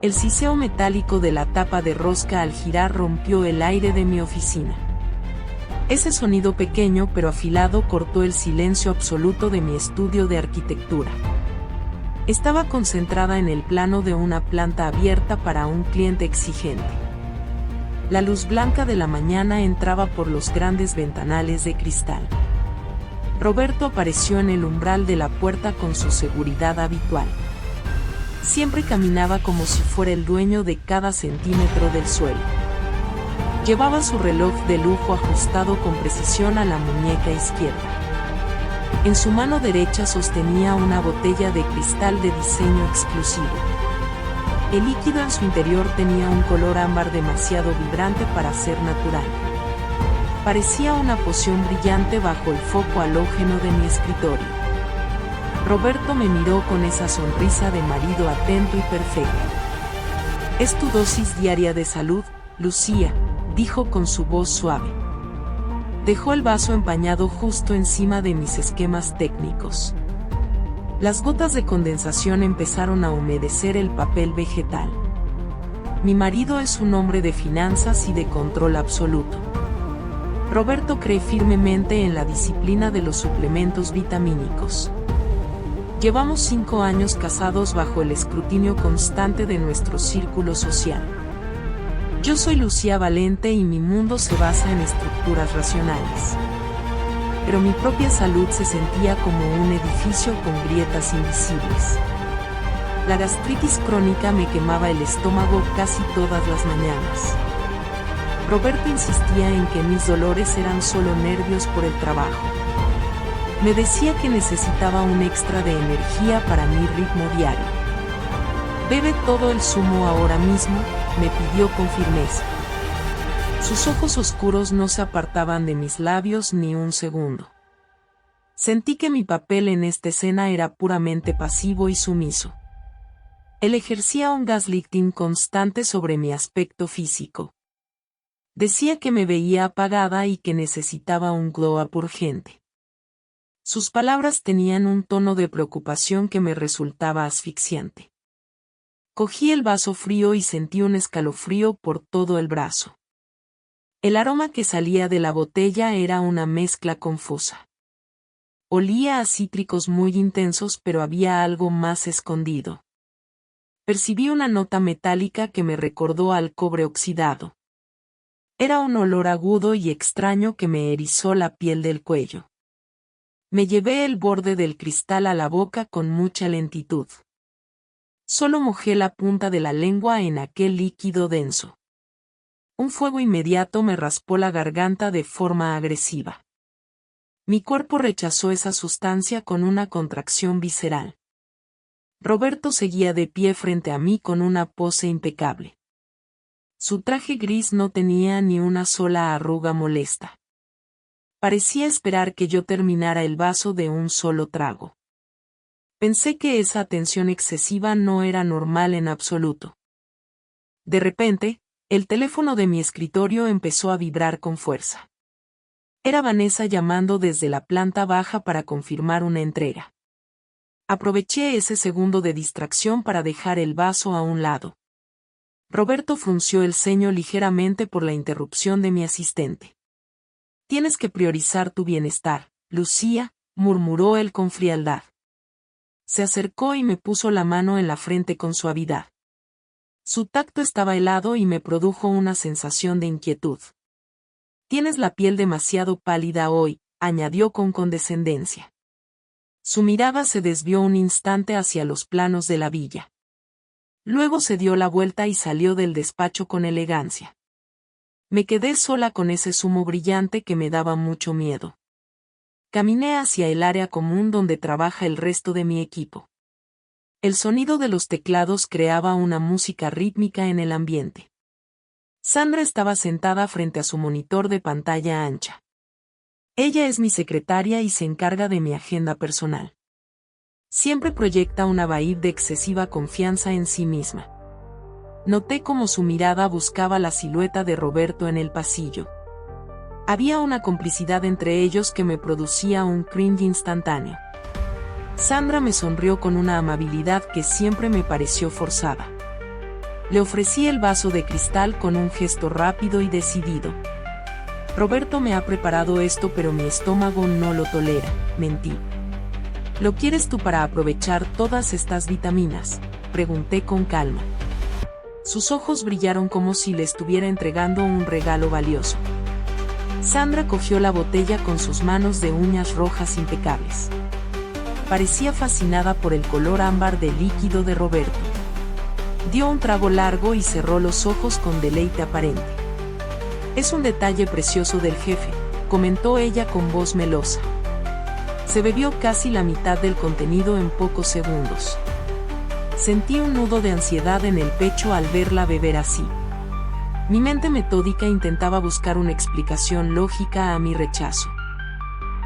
El siseo metálico de la tapa de rosca al girar rompió el aire de mi oficina. Ese sonido pequeño pero afilado cortó el silencio absoluto de mi estudio de arquitectura. Estaba concentrada en el plano de una planta abierta para un cliente exigente. La luz blanca de la mañana entraba por los grandes ventanales de cristal. Roberto apareció en el umbral de la puerta con su seguridad habitual. Siempre caminaba como si fuera el dueño de cada centímetro del suelo. Llevaba su reloj de lujo ajustado con precisión a la muñeca izquierda. En su mano derecha sostenía una botella de cristal de diseño exclusivo. El líquido en su interior tenía un color ámbar demasiado vibrante para ser natural. Parecía una poción brillante bajo el foco halógeno de mi escritorio. Roberto me miró con esa sonrisa de marido atento y perfecto. «Es tu dosis diaria de salud, Lucía», dijo con su voz suave. Dejó el vaso empañado justo encima de mis esquemas técnicos. Las gotas de condensación empezaron a humedecer el papel vegetal. Mi marido es un hombre de finanzas y de control absoluto. Roberto cree firmemente en la disciplina de los suplementos vitamínicos. Llevamos 5 años casados bajo el escrutinio constante de nuestro círculo social. Yo soy Lucía Valente y mi mundo se basa en estructuras racionales. Pero mi propia salud se sentía como un edificio con grietas invisibles. La gastritis crónica me quemaba el estómago casi todas las mañanas. Roberto insistía en que mis dolores eran solo nervios por el trabajo. Me decía que necesitaba un extra de energía para mi ritmo diario. «Bebe todo el zumo ahora mismo», me pidió con firmeza. Sus ojos oscuros no se apartaban de mis labios ni un segundo. Sentí que mi papel en esta escena era puramente pasivo y sumiso. Él ejercía un gaslighting constante sobre mi aspecto físico. Decía que me veía apagada y que necesitaba un glow-up urgente. Sus palabras tenían un tono de preocupación que me resultaba asfixiante. Cogí el vaso frío y sentí un escalofrío por todo el brazo. El aroma que salía de la botella era una mezcla confusa. Olía a cítricos muy intensos, pero había algo más escondido. Percibí una nota metálica que me recordó al cobre oxidado. Era un olor agudo y extraño que me erizó la piel del cuello. Me llevé el borde del cristal a la boca con mucha lentitud. Solo mojé la punta de la lengua en aquel líquido denso. Un fuego inmediato me raspó la garganta de forma agresiva. Mi cuerpo rechazó esa sustancia con una contracción visceral. Roberto seguía de pie frente a mí con una pose impecable. Su traje gris no tenía ni una sola arruga molesta. Parecía esperar que yo terminara el vaso de un solo trago. Pensé que esa atención excesiva no era normal en absoluto. De repente, el teléfono de mi escritorio empezó a vibrar con fuerza. Era Vanessa llamando desde la planta baja para confirmar una entrega. Aproveché ese segundo de distracción para dejar el vaso a un lado. Roberto frunció el ceño ligeramente por la interrupción de mi asistente. «Tienes que priorizar tu bienestar, Lucía», murmuró él con frialdad. Se acercó y me puso la mano en la frente con suavidad. Su tacto estaba helado y me produjo una sensación de inquietud. «Tienes la piel demasiado pálida hoy», añadió con condescendencia. Su mirada se desvió un instante hacia los planos de la villa. Luego se dio la vuelta y salió del despacho con elegancia. Me quedé sola con ese zumo brillante que me daba mucho miedo. Caminé hacia el área común donde trabaja el resto de mi equipo. El sonido de los teclados creaba una música rítmica en el ambiente. Sandra estaba sentada frente a su monitor de pantalla ancha. Ella es mi secretaria y se encarga de mi agenda personal. Siempre proyecta una vibe de excesiva confianza en sí misma. Noté cómo su mirada buscaba la silueta de Roberto en el pasillo. Había una complicidad entre ellos que me producía un cringe instantáneo. Sandra me sonrió con una amabilidad que siempre me pareció forzada. Le ofrecí el vaso de cristal con un gesto rápido y decidido. Roberto me ha preparado esto, pero mi estómago no lo tolera, mentí. ¿Lo quieres tú para aprovechar todas estas vitaminas?, pregunté con calma. Sus ojos brillaron como si le estuviera entregando un regalo valioso. Sandra cogió la botella con sus manos de uñas rojas impecables. Parecía fascinada por el color ámbar del líquido de Roberto. Dio un trago largo y cerró los ojos con deleite aparente. «Es un detalle precioso del jefe», comentó ella con voz melosa. Se bebió casi la mitad del contenido en pocos segundos. Sentí un nudo de ansiedad en el pecho al verla beber así. Mi mente metódica intentaba buscar una explicación lógica a mi rechazo.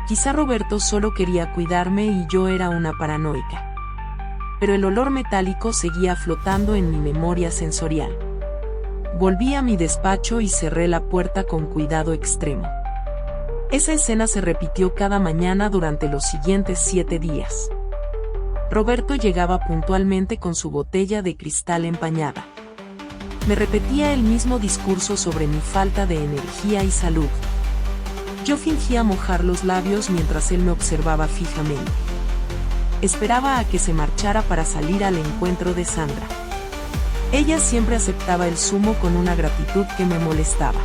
Quizá Roberto solo quería cuidarme y yo era una paranoica. Pero el olor metálico seguía flotando en mi memoria sensorial. Volví a mi despacho y cerré la puerta con cuidado extremo. Esa escena se repitió cada mañana durante los siguientes 7 días. Roberto llegaba puntualmente con su botella de cristal empañada. Me repetía el mismo discurso sobre mi falta de energía y salud. Yo fingía mojar los labios mientras él me observaba fijamente. Esperaba a que se marchara para salir al encuentro de Sandra. Ella siempre aceptaba el zumo con una gratitud que me molestaba.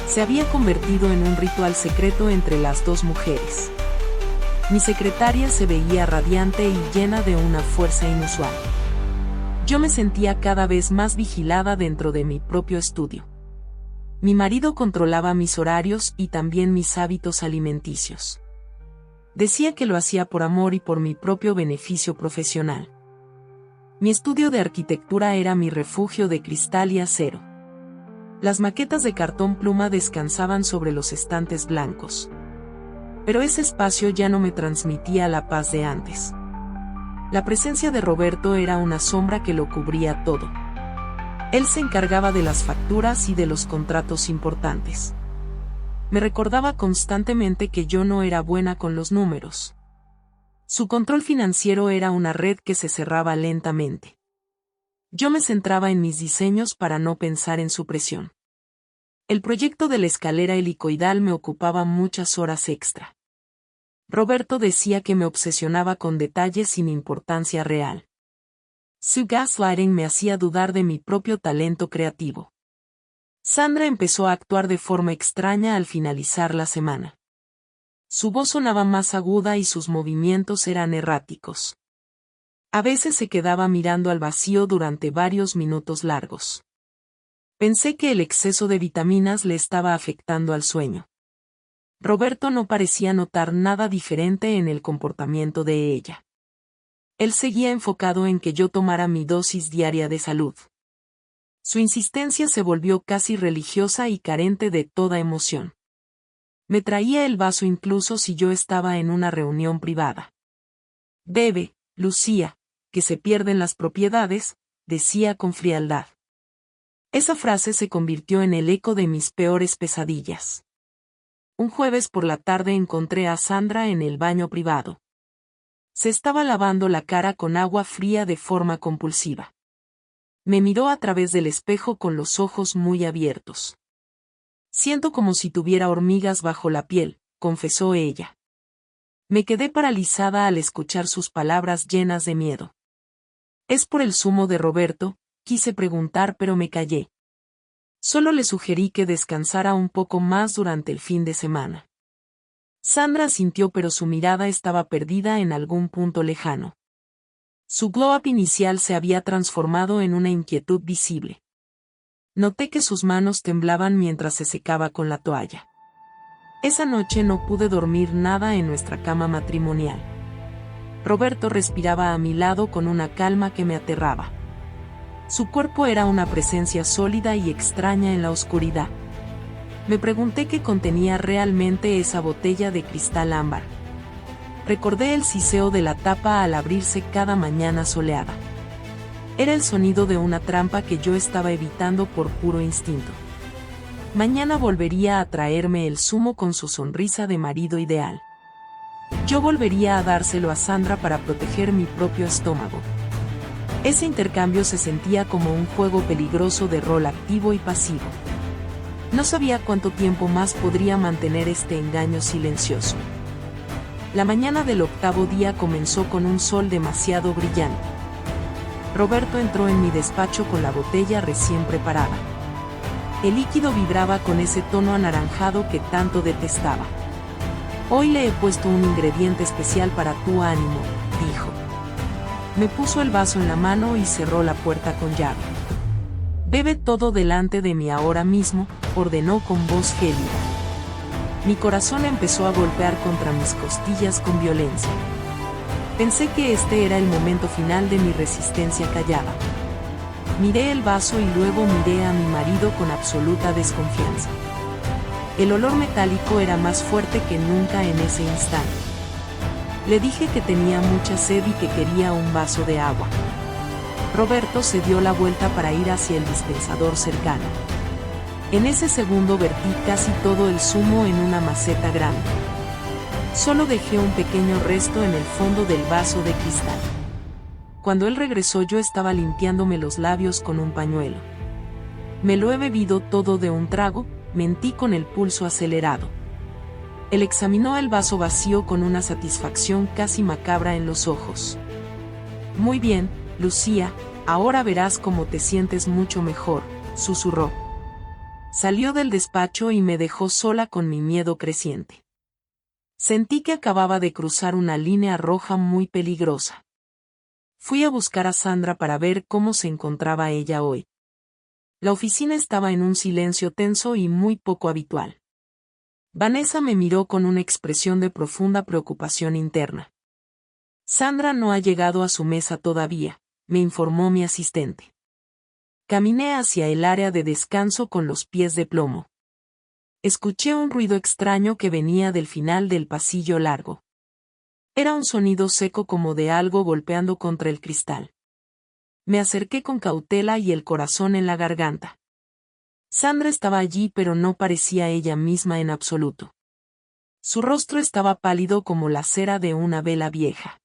Se había convertido en un ritual secreto entre las dos mujeres. Mi secretaria se veía radiante y llena de una fuerza inusual. Yo me sentía cada vez más vigilada dentro de mi propio estudio. Mi marido controlaba mis horarios y también mis hábitos alimenticios. Decía que lo hacía por amor y por mi propio beneficio profesional. Mi estudio de arquitectura era mi refugio de cristal y acero. Las maquetas de cartón pluma descansaban sobre los estantes blancos. Pero ese espacio ya no me transmitía la paz de antes. La presencia de Roberto era una sombra que lo cubría todo. Él se encargaba de las facturas y de los contratos importantes. Me recordaba constantemente que yo no era buena con los números. Su control financiero era una red que se cerraba lentamente. Yo me centraba en mis diseños para no pensar en su presión. El proyecto de la escalera helicoidal me ocupaba muchas horas extra. Roberto decía que me obsesionaba con detalles sin importancia real. Su gaslighting me hacía dudar de mi propio talento creativo. Sandra empezó a actuar de forma extraña al finalizar la semana. Su voz sonaba más aguda y sus movimientos eran erráticos. A veces se quedaba mirando al vacío durante varios minutos largos. Pensé que el exceso de vitaminas le estaba afectando al sueño. Roberto no parecía notar nada diferente en el comportamiento de ella. Él seguía enfocado en que yo tomara mi dosis diaria de salud. Su insistencia se volvió casi religiosa y carente de toda emoción. Me traía el vaso incluso si yo estaba en una reunión privada. «Bebe, Lucía, que se pierden las propiedades», decía con frialdad. Esa frase se convirtió en el eco de mis peores pesadillas. Un jueves por la tarde encontré a Sandra en el baño privado. Se estaba lavando la cara con agua fría de forma compulsiva. Me miró a través del espejo con los ojos muy abiertos. «Siento como si tuviera hormigas bajo la piel», confesó ella. Me quedé paralizada al escuchar sus palabras llenas de miedo. «¿Es por el zumo de Roberto?», quise preguntar, pero me callé. Solo le sugerí que descansara un poco más durante el fin de semana. Sandra asintió, pero su mirada estaba perdida en algún punto lejano. Su glow-up inicial se había transformado en una inquietud visible. Noté que sus manos temblaban mientras se secaba con la toalla. Esa noche no pude dormir nada en nuestra cama matrimonial. Roberto respiraba a mi lado con una calma que me aterraba. Su cuerpo era una presencia sólida y extraña en la oscuridad. Me pregunté qué contenía realmente esa botella de cristal ámbar. Recordé el siseo de la tapa al abrirse cada mañana soleada. Era el sonido de una trampa que yo estaba evitando por puro instinto. Mañana volvería a traerme el zumo con su sonrisa de marido ideal. Yo volvería a dárselo a Sandra para proteger mi propio estómago. Ese intercambio se sentía como un juego peligroso de rol activo y pasivo. No sabía cuánto tiempo más podría mantener este engaño silencioso. La mañana del 8º día comenzó con un sol demasiado brillante. Roberto entró en mi despacho con la botella recién preparada. El líquido vibraba con ese tono anaranjado que tanto detestaba. «Hoy le he puesto un ingrediente especial para tu ánimo», dijo. Me puso el vaso en la mano y cerró la puerta con llave. «Bebe todo delante de mí ahora mismo», ordenó con voz gélida. Mi corazón empezó a golpear contra mis costillas con violencia. Pensé que este era el momento final de mi resistencia callada. Miré el vaso y luego miré a mi marido con absoluta desconfianza. El olor metálico era más fuerte que nunca en ese instante. Le dije que tenía mucha sed y que quería un vaso de agua. Roberto se dio la vuelta para ir hacia el dispensador cercano. En ese segundo vertí casi todo el zumo en una maceta grande. Solo dejé un pequeño resto en el fondo del vaso de cristal. Cuando él regresó yo estaba limpiándome los labios con un pañuelo. «Me lo he bebido todo de un trago», mentí con el pulso acelerado. Él examinó el vaso vacío con una satisfacción casi macabra en los ojos. «Muy bien, Lucía, ahora verás cómo te sientes mucho mejor», susurró. Salió del despacho y me dejó sola con mi miedo creciente. Sentí que acababa de cruzar una línea roja muy peligrosa. Fui a buscar a Sandra para ver cómo se encontraba ella hoy. La oficina estaba en un silencio tenso y muy poco habitual. Vanessa me miró con una expresión de profunda preocupación interna. «Sandra no ha llegado a su mesa todavía», me informó mi asistente. Caminé hacia el área de descanso con los pies de plomo. Escuché un ruido extraño que venía del final del pasillo largo. Era un sonido seco como de algo golpeando contra el cristal. Me acerqué con cautela y el corazón en la garganta. Sandra estaba allí pero no parecía ella misma en absoluto. Su rostro estaba pálido como la cera de una vela vieja.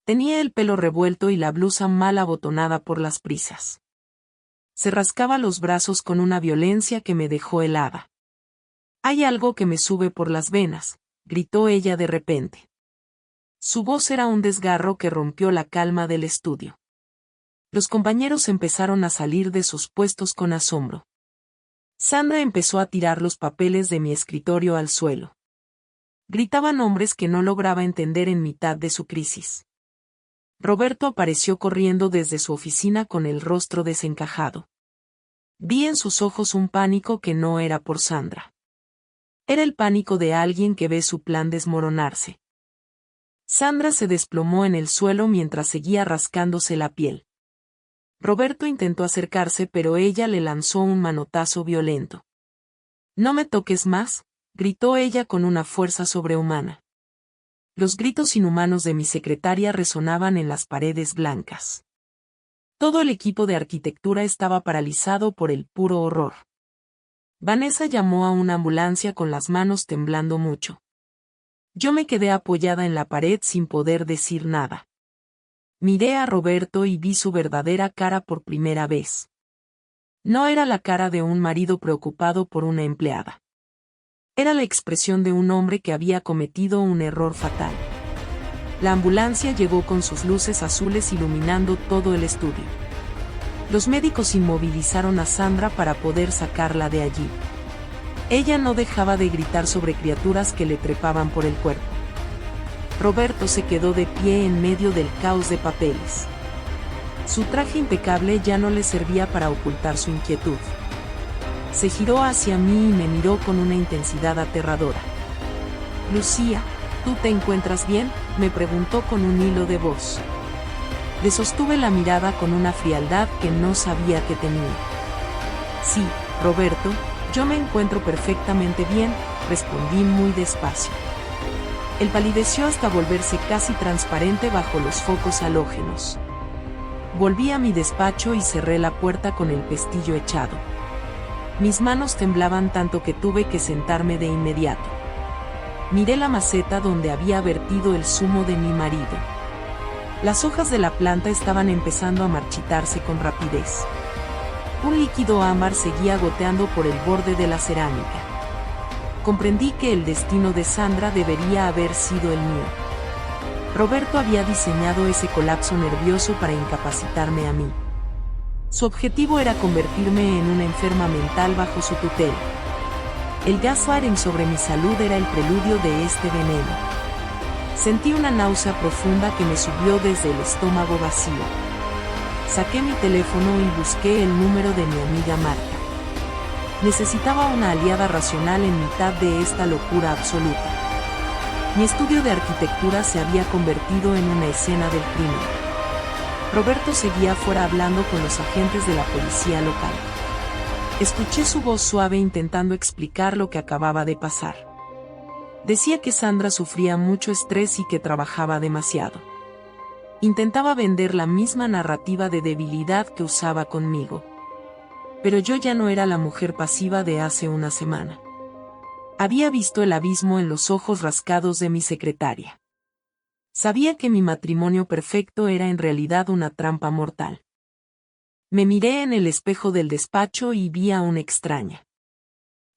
Tenía el pelo revuelto y la blusa mal abotonada por las prisas. Se rascaba los brazos con una violencia que me dejó helada. «Hay algo que me sube por las venas», gritó ella de repente. Su voz era un desgarro que rompió la calma del estudio. Los compañeros empezaron a salir de sus puestos con asombro. Sandra empezó a tirar los papeles de mi escritorio al suelo. Gritaba nombres que no lograba entender en mitad de su crisis. Roberto apareció corriendo desde su oficina con el rostro desencajado. Vi en sus ojos un pánico que no era por Sandra. Era el pánico de alguien que ve su plan desmoronarse. Sandra se desplomó en el suelo mientras seguía rascándose la piel. Roberto intentó acercarse pero ella le lanzó un manotazo violento. «No me toques más», gritó ella con una fuerza sobrehumana. Los gritos inhumanos de mi secretaria resonaban en las paredes blancas. Todo el equipo de arquitectura estaba paralizado por el puro horror. Vanessa llamó a una ambulancia con las manos temblando mucho. Yo me quedé apoyada en la pared sin poder decir nada. Miré a Roberto y vi su verdadera cara por primera vez. No era la cara de un marido preocupado por una empleada. Era la expresión de un hombre que había cometido un error fatal. La ambulancia llegó con sus luces azules iluminando todo el estudio. Los médicos inmovilizaron a Sandra para poder sacarla de allí. Ella no dejaba de gritar sobre criaturas que le trepaban por el cuerpo. Roberto se quedó de pie en medio del caos de papeles. Su traje impecable ya no le servía para ocultar su inquietud. Se giró hacia mí y me miró con una intensidad aterradora. «Lucía, ¿tú te encuentras bien?», me preguntó con un hilo de voz. Le sostuve la mirada con una frialdad que no sabía que tenía. «Sí, Roberto, yo me encuentro perfectamente bien», respondí muy despacio. Él palideció hasta volverse casi transparente bajo los focos halógenos. Volví a mi despacho y cerré la puerta con el pestillo echado. Mis manos temblaban tanto que tuve que sentarme de inmediato. Miré la maceta donde había vertido el zumo de mi marido. Las hojas de la planta estaban empezando a marchitarse con rapidez. Un líquido ámbar seguía goteando por el borde de la cerámica. Comprendí que el destino de Sandra debería haber sido el mío. Roberto había diseñado ese colapso nervioso para incapacitarme a mí. Su objetivo era convertirme en una enferma mental bajo su tutela. El gasfiring sobre mi salud era el preludio de este veneno. Sentí una náusea profunda que me subió desde el estómago vacío. Saqué mi teléfono y busqué el número de mi amiga Marta. Necesitaba una aliada racional en mitad de esta locura absoluta. Mi estudio de arquitectura se había convertido en una escena del crimen. Roberto seguía afuera hablando con los agentes de la policía local. Escuché su voz suave intentando explicar lo que acababa de pasar. Decía que Sandra sufría mucho estrés y que trabajaba demasiado. Intentaba vender la misma narrativa de debilidad que usaba conmigo. Pero yo ya no era la mujer pasiva de hace una semana. Había visto el abismo en los ojos rascados de mi secretaria. Sabía que mi matrimonio perfecto era en realidad una trampa mortal. Me miré en el espejo del despacho y vi a una extraña.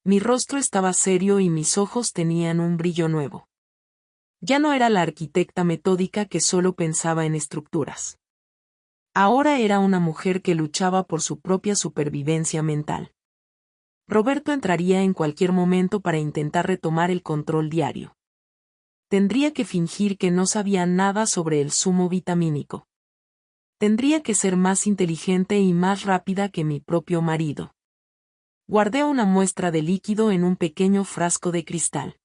Mi rostro estaba serio y mis ojos tenían un brillo nuevo. Ya no era la arquitecta metódica que solo pensaba en estructuras. Ahora era una mujer que luchaba por su propia supervivencia mental. Roberto entraría en cualquier momento para intentar retomar el control diario. Tendría que fingir que no sabía nada sobre el zumo vitamínico. Tendría que ser más inteligente y más rápida que mi propio marido. Guardé una muestra de líquido en un pequeño frasco de cristal.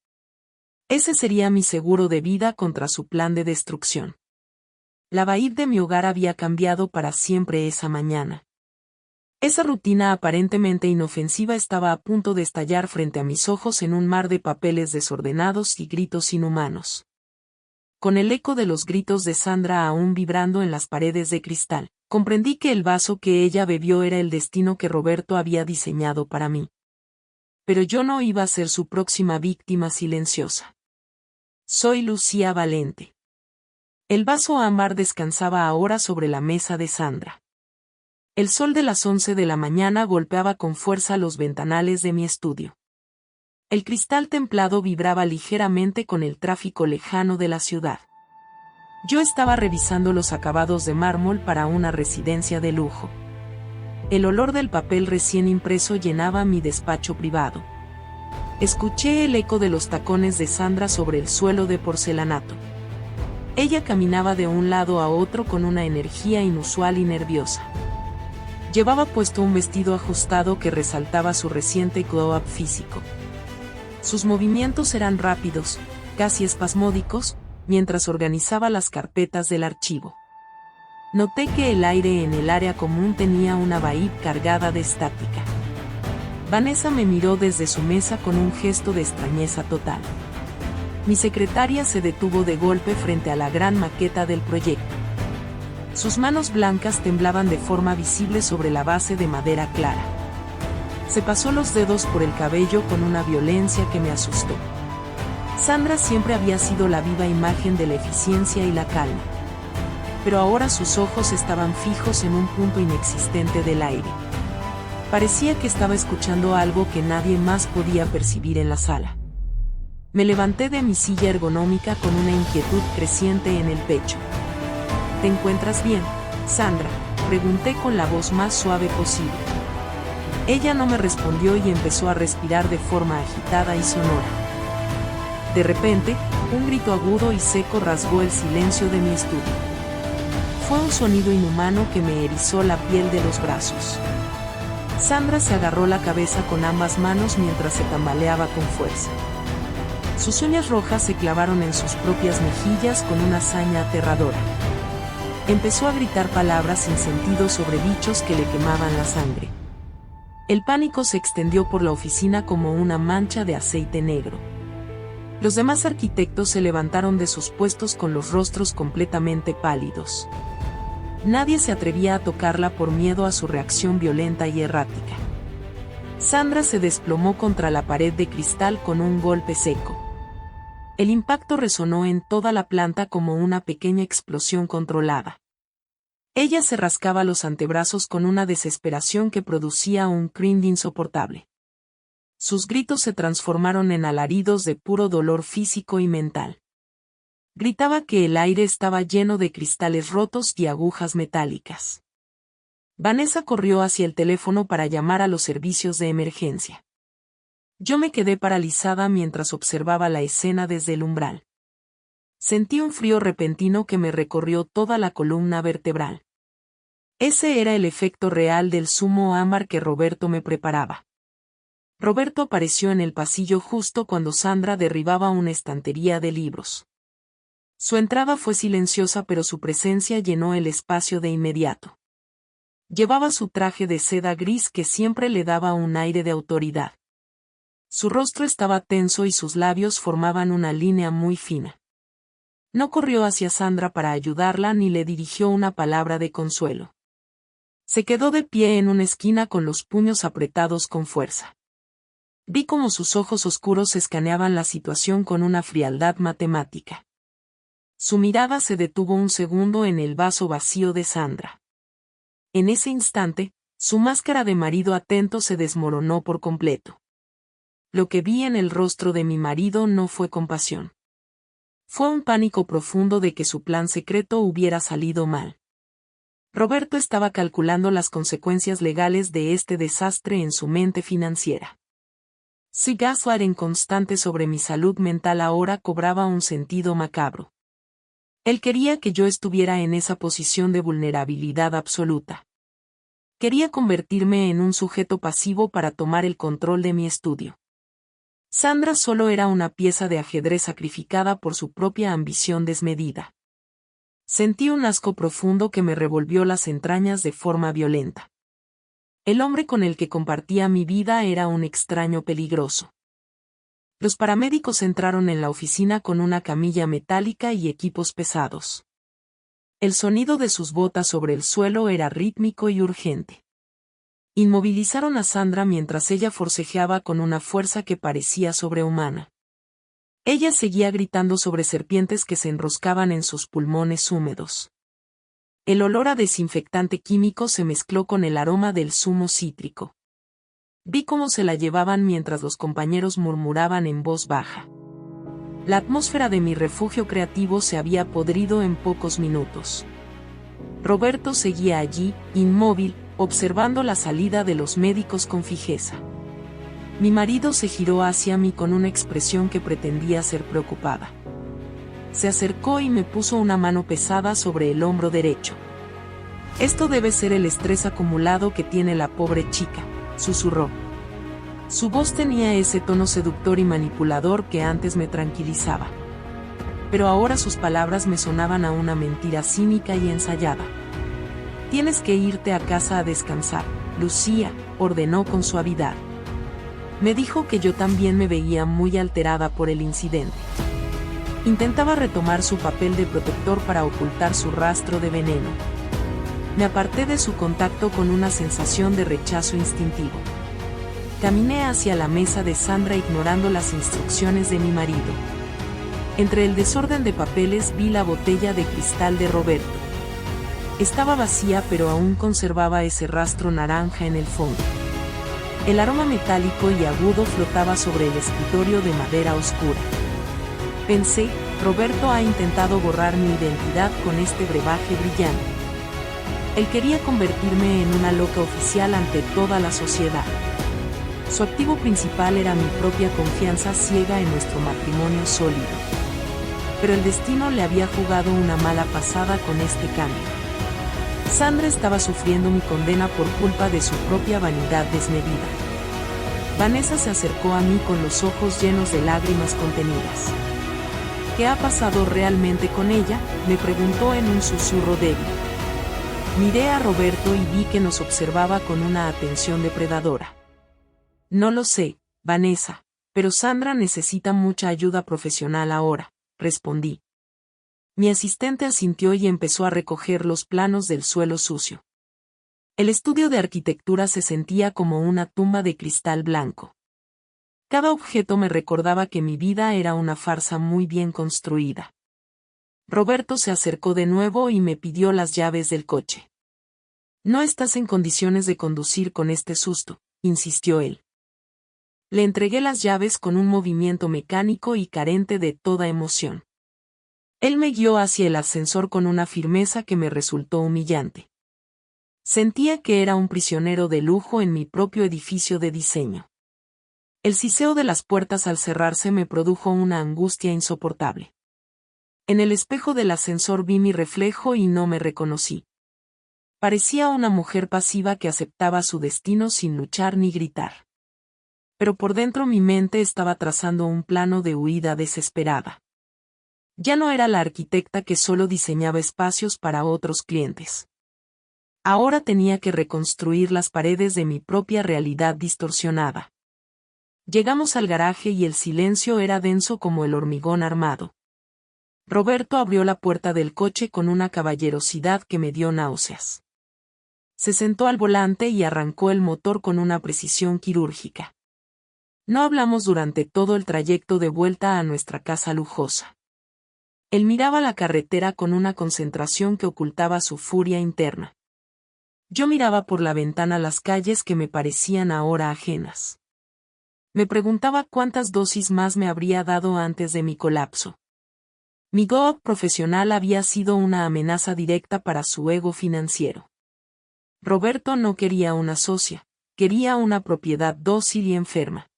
Ese sería mi seguro de vida contra su plan de destrucción. La vaíz de mi hogar había cambiado para siempre esa mañana. Esa rutina aparentemente inofensiva estaba a punto de estallar frente a mis ojos en un mar de papeles desordenados y gritos inhumanos. Con el eco de los gritos de Sandra aún vibrando en las paredes de cristal, comprendí que el vaso que ella bebió era el destino que Roberto había diseñado para mí. Pero yo no iba a ser su próxima víctima silenciosa. Soy Lucía Valente. El vaso ámbar descansaba ahora sobre la mesa de Sandra. El sol de las 11 de la mañana golpeaba con fuerza los ventanales de mi estudio. El cristal templado vibraba ligeramente con el tráfico lejano de la ciudad. Yo estaba revisando los acabados de mármol para una residencia de lujo. El olor del papel recién impreso llenaba mi despacho privado. Escuché el eco de los tacones de Sandra sobre el suelo de porcelanato. Ella caminaba de un lado a otro con una energía inusual y nerviosa. Llevaba puesto un vestido ajustado que resaltaba su reciente glow-up físico. Sus movimientos eran rápidos, casi espasmódicos, mientras organizaba las carpetas del archivo. Noté que el aire en el área común tenía una vibe cargada de estática. Vanessa me miró desde su mesa con un gesto de extrañeza total. Mi secretaria se detuvo de golpe frente a la gran maqueta del proyecto. Sus manos blancas temblaban de forma visible sobre la base de madera clara. Se pasó los dedos por el cabello con una violencia que me asustó. Sandra siempre había sido la viva imagen de la eficiencia y la calma. Pero ahora sus ojos estaban fijos en un punto inexistente del aire. Parecía que estaba escuchando algo que nadie más podía percibir en la sala. Me levanté de mi silla ergonómica con una inquietud creciente en el pecho. ¿Te encuentras bien, Sandra?, pregunté con la voz más suave posible. Ella no me respondió y empezó a respirar de forma agitada y sonora. De repente, un grito agudo y seco rasgó el silencio de mi estudio. Fue un sonido inhumano que me erizó la piel de los brazos. Sandra se agarró la cabeza con ambas manos mientras se tambaleaba con fuerza. Sus uñas rojas se clavaron en sus propias mejillas con una hazaña aterradora. Empezó a gritar palabras sin sentido sobre bichos que le quemaban la sangre. El pánico se extendió por la oficina como una mancha de aceite negro. Los demás arquitectos se levantaron de sus puestos con los rostros completamente pálidos. Nadie se atrevía a tocarla por miedo a su reacción violenta y errática. Sandra se desplomó contra la pared de cristal con un golpe seco. El impacto resonó en toda la planta como una pequeña explosión controlada. Ella se rascaba los antebrazos con una desesperación que producía un cringe insoportable. Sus gritos se transformaron en alaridos de puro dolor físico y mental. Gritaba que el aire estaba lleno de cristales rotos y agujas metálicas. Vanessa corrió hacia el teléfono para llamar a los servicios de emergencia. Yo me quedé paralizada mientras observaba la escena desde el umbral. Sentí un frío repentino que me recorrió toda la columna vertebral. Ese era el efecto real del zumo ámbar que Roberto me preparaba. Roberto apareció en el pasillo justo cuando Sandra derribaba una estantería de libros. Su entrada fue silenciosa, pero su presencia llenó el espacio de inmediato. Llevaba su traje de seda gris que siempre le daba un aire de autoridad. Su rostro estaba tenso y sus labios formaban una línea muy fina. No corrió hacia Sandra para ayudarla ni le dirigió una palabra de consuelo. Se quedó de pie en una esquina con los puños apretados con fuerza. Vi cómo sus ojos oscuros escaneaban la situación con una frialdad matemática. Su mirada se detuvo un segundo en el vaso vacío de Sandra. En ese instante, su máscara de marido atento se desmoronó por completo. Lo que vi en el rostro de mi marido no fue compasión. Fue un pánico profundo de que su plan secreto hubiera salido mal. Roberto estaba calculando las consecuencias legales de este desastre en su mente financiera. Su gaslighting constante sobre mi salud mental ahora cobraba un sentido macabro. Él quería que yo estuviera en esa posición de vulnerabilidad absoluta. Quería convertirme en un sujeto pasivo para tomar el control de mi estudio. Sandra solo era una pieza de ajedrez sacrificada por su propia ambición desmedida. Sentí un asco profundo que me revolvió las entrañas de forma violenta. El hombre con el que compartía mi vida era un extraño peligroso. Los paramédicos entraron en la oficina con una camilla metálica y equipos pesados. El sonido de sus botas sobre el suelo era rítmico y urgente. Inmovilizaron a Sandra mientras ella forcejeaba con una fuerza que parecía sobrehumana. Ella seguía gritando sobre serpientes que se enroscaban en sus pulmones húmedos. El olor a desinfectante químico se mezcló con el aroma del zumo cítrico. Vi cómo se la llevaban mientras los compañeros murmuraban en voz baja. La atmósfera de mi refugio creativo se había podrido en pocos minutos. Roberto seguía allí, inmóvil, observando la salida de los médicos con fijeza. Mi marido se giró hacia mí con una expresión que pretendía ser preocupada. Se acercó y me puso una mano pesada sobre el hombro derecho. Esto debe ser el estrés acumulado que tiene la pobre chica, susurró. Su voz tenía ese tono seductor y manipulador que antes me tranquilizaba. Pero ahora sus palabras me sonaban a una mentira cínica y ensayada. Tienes que irte a casa a descansar, Lucía, ordenó con suavidad. Me dijo que yo también me veía muy alterada por el incidente. Intentaba retomar su papel de protector para ocultar su rastro de veneno. Me aparté de su contacto con una sensación de rechazo instintivo. Caminé hacia la mesa de Sandra ignorando las instrucciones de mi marido. Entre el desorden de papeles vi la botella de cristal de Roberto. Estaba vacía, pero aún conservaba ese rastro naranja en el fondo. El aroma metálico y agudo flotaba sobre el escritorio de madera oscura. Pensé, Roberto ha intentado borrar mi identidad con este brebaje brillante. Él quería convertirme en una loca oficial ante toda la sociedad. Su activo principal era mi propia confianza ciega en nuestro matrimonio sólido. Pero el destino le había jugado una mala pasada con este cambio. Sandra estaba sufriendo mi condena por culpa de su propia vanidad desmedida. Vanessa se acercó a mí con los ojos llenos de lágrimas contenidas. ¿Qué ha pasado realmente con ella?, me preguntó en un susurro débil. Miré a Roberto y vi que nos observaba con una atención depredadora. No lo sé, Vanessa, pero Sandra necesita mucha ayuda profesional ahora, respondí. Mi asistente asintió y empezó a recoger los planos del suelo sucio. El estudio de arquitectura se sentía como una tumba de cristal blanco. Cada objeto me recordaba que mi vida era una farsa muy bien construida. Roberto se acercó de nuevo y me pidió las llaves del coche. No estás en condiciones de conducir con este susto, insistió él. Le entregué las llaves con un movimiento mecánico y carente de toda emoción. Él me guió hacia el ascensor con una firmeza que me resultó humillante. Sentía que era un prisionero de lujo en mi propio edificio de diseño. El siseo de las puertas al cerrarse me produjo una angustia insoportable. En el espejo del ascensor vi mi reflejo y no me reconocí. Parecía una mujer pasiva que aceptaba su destino sin luchar ni gritar. Pero por dentro mi mente estaba trazando un plano de huida desesperada. Ya no era la arquitecta que solo diseñaba espacios para otros clientes. Ahora tenía que reconstruir las paredes de mi propia realidad distorsionada. Llegamos al garaje y el silencio era denso como el hormigón armado. Roberto abrió la puerta del coche con una caballerosidad que me dio náuseas. Se sentó al volante y arrancó el motor con una precisión quirúrgica. No hablamos durante todo el trayecto de vuelta a nuestra casa lujosa. Él miraba la carretera con una concentración que ocultaba su furia interna. Yo miraba por la ventana las calles que me parecían ahora ajenas. Me preguntaba cuántas dosis más me habría dado antes de mi colapso. Mi go profesional había sido una amenaza directa para su ego financiero. Roberto no quería una socia, quería una propiedad dócil y enferma.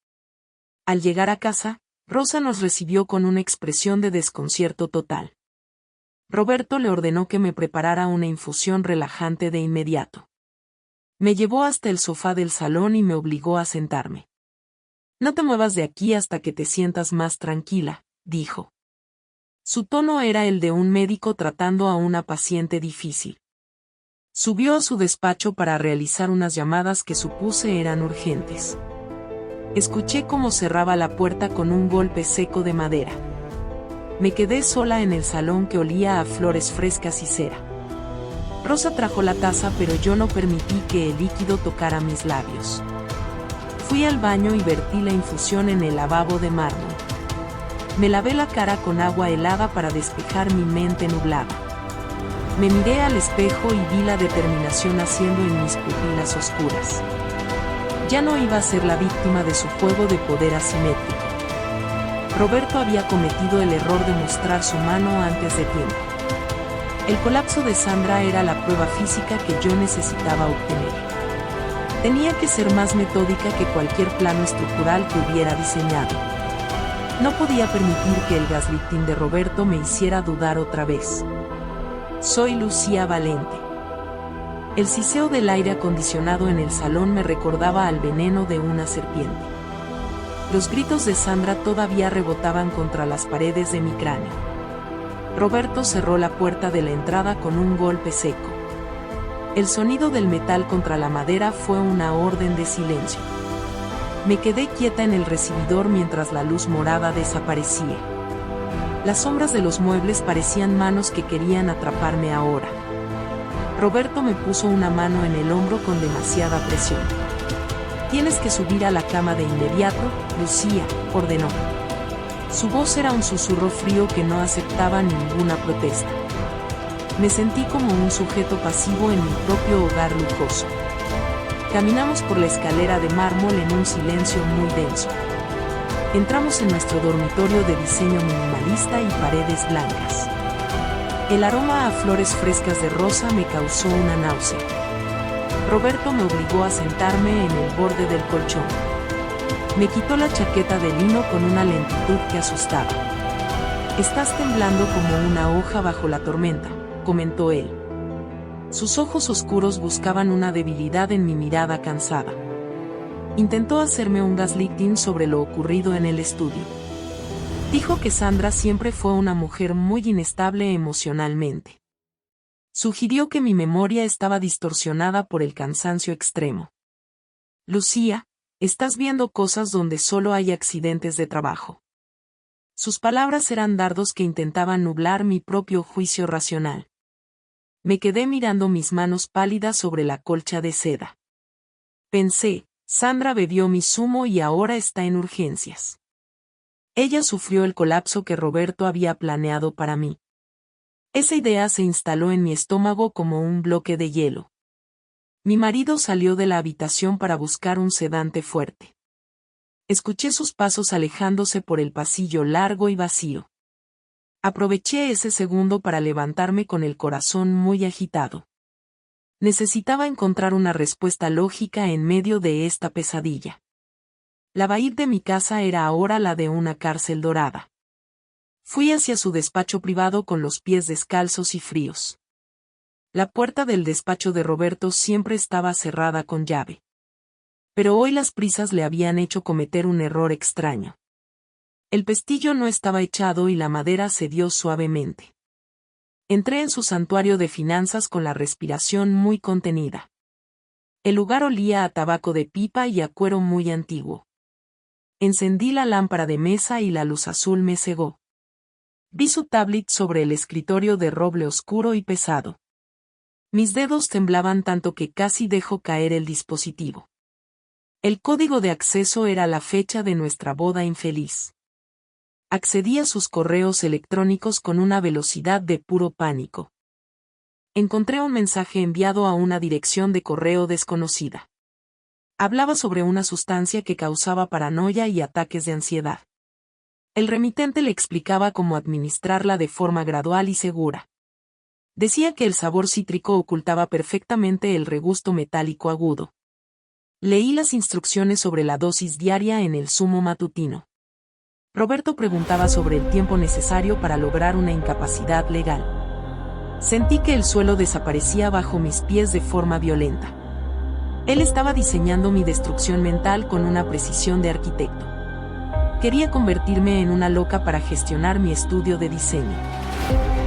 Al llegar a casa, Rosa nos recibió con una expresión de desconcierto total. Roberto le ordenó que me preparara una infusión relajante de inmediato. Me llevó hasta el sofá del salón y me obligó a sentarme. No te muevas de aquí hasta que te sientas más tranquila, dijo. Su tono era el de un médico tratando a una paciente difícil. Subió a su despacho para realizar unas llamadas que supuse eran urgentes. Escuché cómo cerraba la puerta con un golpe seco de madera. Me quedé sola en el salón que olía a flores frescas y cera. Rosa trajo la taza, pero yo no permití que el líquido tocara mis labios. Fui al baño y vertí la infusión en el lavabo de mármol. Me lavé la cara con agua helada para despejar mi mente nublada. Me miré al espejo y vi la determinación naciendo en mis pupilas oscuras. Ya no iba a ser la víctima de su juego de poder asimétrico. Roberto había cometido el error de mostrar su mano antes de tiempo. El colapso de Sandra era la prueba física que yo necesitaba obtener. Tenía que ser más metódica que cualquier plano estructural que hubiera diseñado. No podía permitir que el gaslighting de Roberto me hiciera dudar otra vez. Soy Lucía Valente. El siseo del aire acondicionado en el salón me recordaba al veneno de una serpiente. Los gritos de Sandra todavía rebotaban contra las paredes de mi cráneo. Roberto cerró la puerta de la entrada con un golpe seco. El sonido del metal contra la madera fue una orden de silencio. Me quedé quieta en el recibidor mientras la luz morada desaparecía. Las sombras de los muebles parecían manos que querían atraparme ahora. Roberto me puso una mano en el hombro con demasiada presión. Tienes que subir a la cama de inmediato, Lucía, ordenó. Su voz era un susurro frío que no aceptaba ninguna protesta. Me sentí como un sujeto pasivo en mi propio hogar lujoso. Caminamos por la escalera de mármol en un silencio muy denso. Entramos en nuestro dormitorio de diseño minimalista y paredes blancas. El aroma a flores frescas de rosa me causó una náusea. Roberto me obligó a sentarme en el borde del colchón. Me quitó la chaqueta de lino con una lentitud que asustaba. Estás temblando como una hoja bajo la tormenta, comentó él. Sus ojos oscuros buscaban una debilidad en mi mirada cansada. Intentó hacerme un gaslighting sobre lo ocurrido en el estudio. Dijo que Sandra siempre fue una mujer muy inestable emocionalmente. Sugirió que mi memoria estaba distorsionada por el cansancio extremo. Lucía, estás viendo cosas donde solo hay accidentes de trabajo. Sus palabras eran dardos que intentaban nublar mi propio juicio racional. Me quedé mirando mis manos pálidas sobre la colcha de seda. Pensé, Sandra bebió mi zumo y ahora está en urgencias. Ella sufrió el colapso que Roberto había planeado para mí. Esa idea se instaló en mi estómago como un bloque de hielo. Mi marido salió de la habitación para buscar un sedante fuerte. Escuché sus pasos alejándose por el pasillo largo y vacío. Aproveché ese segundo para levantarme con el corazón muy agitado. Necesitaba encontrar una respuesta lógica en medio de esta pesadilla. La bahía de mi casa era ahora la de una cárcel dorada. Fui hacia su despacho privado con los pies descalzos y fríos. La puerta del despacho de Roberto siempre estaba cerrada con llave. Pero hoy las prisas le habían hecho cometer un error extraño. El pestillo no estaba echado y la madera cedió suavemente. Entré en su santuario de finanzas con la respiración muy contenida. El lugar olía a tabaco de pipa y a cuero muy antiguo. Encendí la lámpara de mesa y la luz azul me cegó. Vi su tablet sobre el escritorio de roble oscuro y pesado. Mis dedos temblaban tanto que casi dejó caer el dispositivo. El código de acceso era la fecha de nuestra boda infeliz. Accedí a sus correos electrónicos con una velocidad de puro pánico. Encontré un mensaje enviado a una dirección de correo desconocida. Hablaba sobre una sustancia que causaba paranoia y ataques de ansiedad. El remitente le explicaba cómo administrarla de forma gradual y segura. Decía que el sabor cítrico ocultaba perfectamente el regusto metálico agudo. Leí las instrucciones sobre la dosis diaria en el zumo matutino. Roberto preguntaba sobre el tiempo necesario para lograr una incapacidad legal. Sentí que el suelo desaparecía bajo mis pies de forma violenta. Él estaba diseñando mi destrucción mental con una precisión de arquitecto. Quería convertirme en una loca para gestionar mi estudio de diseño.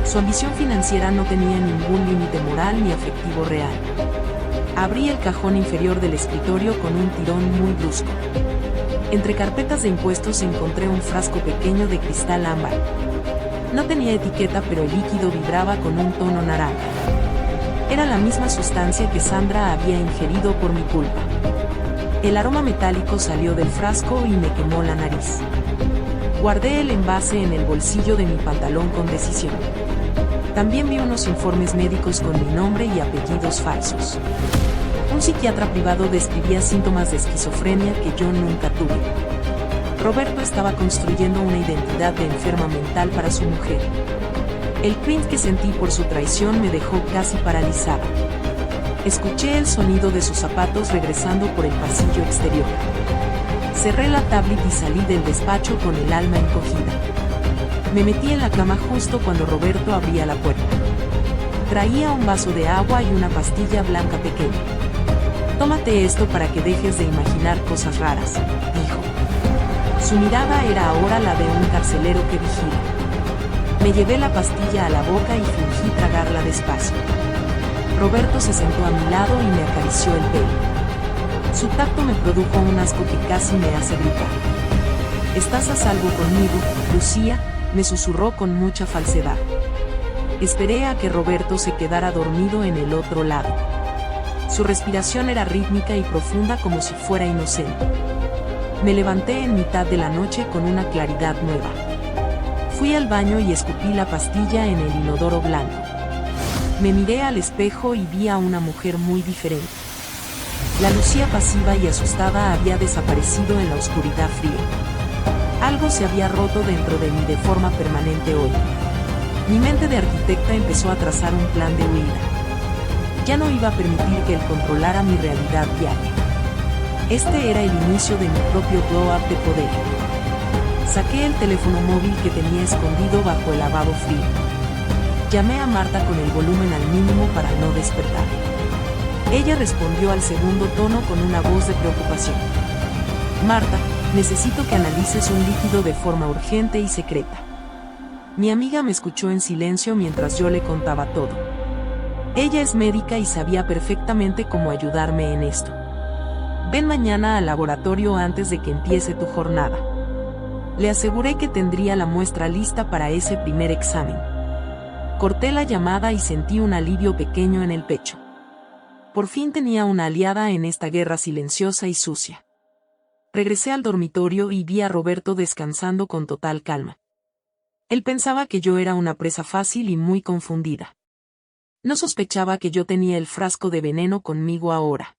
Su ambición financiera no tenía ningún límite moral ni afectivo real. Abrí el cajón inferior del escritorio con un tirón muy brusco. Entre carpetas de impuestos encontré un frasco pequeño de cristal ámbar. No tenía etiqueta, pero el líquido vibraba con un tono naranja. Era la misma sustancia que Sandra había ingerido por mi culpa. El aroma metálico salió del frasco y me quemó la nariz. Guardé el envase en el bolsillo de mi pantalón con decisión. También vi unos informes médicos con mi nombre y apellidos falsos. Un psiquiatra privado describía síntomas de esquizofrenia que yo nunca tuve. Roberto estaba construyendo una identidad de enferma mental para su mujer. El cringe que sentí por su traición me dejó casi paralizada. Escuché el sonido de sus zapatos regresando por el pasillo exterior. Cerré la tablet y salí del despacho con el alma encogida. Me metí en la cama justo cuando Roberto abría la puerta. Traía un vaso de agua y una pastilla blanca pequeña. «Tómate esto para que dejes de imaginar cosas raras», dijo. Su mirada era ahora la de un carcelero que vigila. Me llevé la pastilla a la boca y fingí tragarla despacio. Roberto se sentó a mi lado y me acarició el pelo. Su tacto me produjo un asco que casi me hace gritar. «Estás a salvo conmigo, Lucía», me susurró con mucha falsedad. Esperé a que Roberto se quedara dormido en el otro lado. Su respiración era rítmica y profunda como si fuera inocente. Me levanté en mitad de la noche con una claridad nueva. Fui al baño y escupí la pastilla en el inodoro blanco. Me miré al espejo y vi a una mujer muy diferente. La Lucía pasiva y asustada había desaparecido en la oscuridad fría. Algo se había roto dentro de mí de forma permanente hoy. Mi mente de arquitecta empezó a trazar un plan de huida. Ya no iba a permitir que él controlara mi realidad diaria. Este era el inicio de mi propio glow-up de poder. Saqué el teléfono móvil que tenía escondido bajo el lavabo frío. Llamé a Marta con el volumen al mínimo para no despertar. Ella respondió al segundo tono con una voz de preocupación. «Marta, necesito que analices un líquido de forma urgente y secreta». Mi amiga me escuchó en silencio mientras yo le contaba todo. Ella es médica y sabía perfectamente cómo ayudarme en esto. «Ven mañana al laboratorio antes de que empiece tu jornada». Le aseguré que tendría la muestra lista para ese primer examen. Corté la llamada y sentí un alivio pequeño en el pecho. Por fin tenía una aliada en esta guerra silenciosa y sucia. Regresé al dormitorio y vi a Roberto descansando con total calma. Él pensaba que yo era una presa fácil y muy confundida. No sospechaba que yo tenía el frasco de veneno conmigo ahora.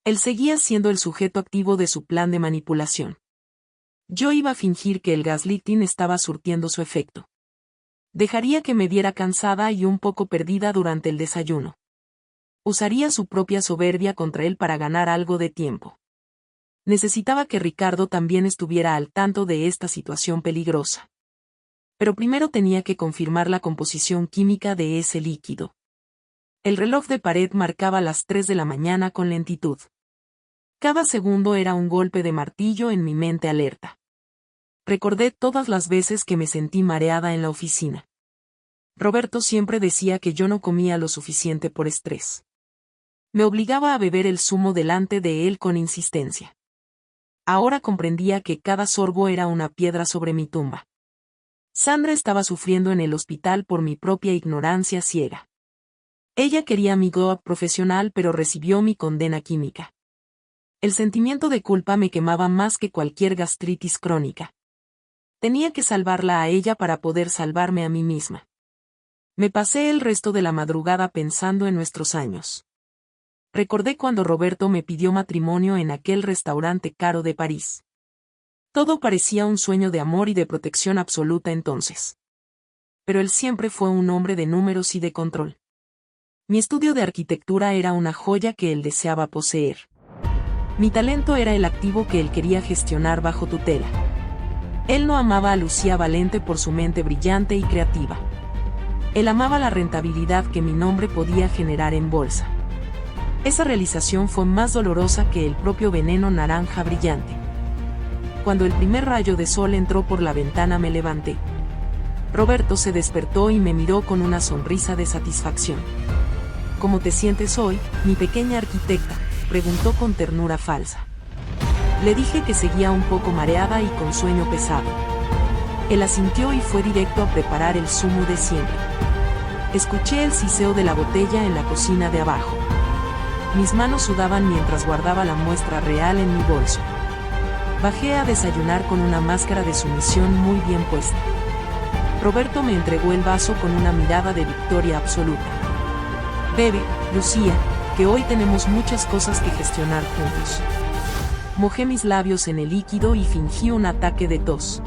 Él seguía siendo el sujeto activo de su plan de manipulación. Yo iba a fingir que el gaslighting estaba surtiendo su efecto. Dejaría que me viera cansada y un poco perdida durante el desayuno. Usaría su propia soberbia contra él para ganar algo de tiempo. Necesitaba que Ricardo también estuviera al tanto de esta situación peligrosa. Pero primero tenía que confirmar la composición química de ese líquido. El reloj de pared marcaba las 3 de la mañana con lentitud. Cada segundo era un golpe de martillo en mi mente alerta. Recordé todas las veces que me sentí mareada en la oficina. Roberto siempre decía que yo no comía lo suficiente por estrés. Me obligaba a beber el zumo delante de él con insistencia. Ahora comprendía que cada sorbo era una piedra sobre mi tumba. Sandra estaba sufriendo en el hospital por mi propia ignorancia ciega. Ella quería mi glow up profesional pero recibió mi condena química. El sentimiento de culpa me quemaba más que cualquier gastritis crónica. Tenía que salvarla a ella para poder salvarme a mí misma. Me pasé el resto de la madrugada pensando en nuestros años. Recordé cuando Roberto me pidió matrimonio en aquel restaurante caro de París. Todo parecía un sueño de amor y de protección absoluta entonces. Pero él siempre fue un hombre de números y de control. Mi estudio de arquitectura era una joya que él deseaba poseer. Mi talento era el activo que él quería gestionar bajo tutela. Él no amaba a Lucía Valente por su mente brillante y creativa. Él amaba la rentabilidad que mi nombre podía generar en bolsa. Esa realización fue más dolorosa que el propio veneno naranja brillante. Cuando el primer rayo de sol entró por la ventana me levanté. Roberto se despertó y me miró con una sonrisa de satisfacción. ¿Cómo te sientes hoy, mi pequeña arquitecta?, preguntó con ternura falsa. Le dije que seguía un poco mareada y con sueño pesado. Él asintió y fue directo a preparar el zumo de siempre. Escuché el siseo de la botella en la cocina de abajo. Mis manos sudaban mientras guardaba la muestra real en mi bolso. Bajé a desayunar con una máscara de sumisión muy bien puesta. Roberto me entregó el vaso con una mirada de victoria absoluta. Bebe, Lucía, que hoy tenemos muchas cosas que gestionar juntos. Mojé mis labios en el líquido y fingí un ataque de tos.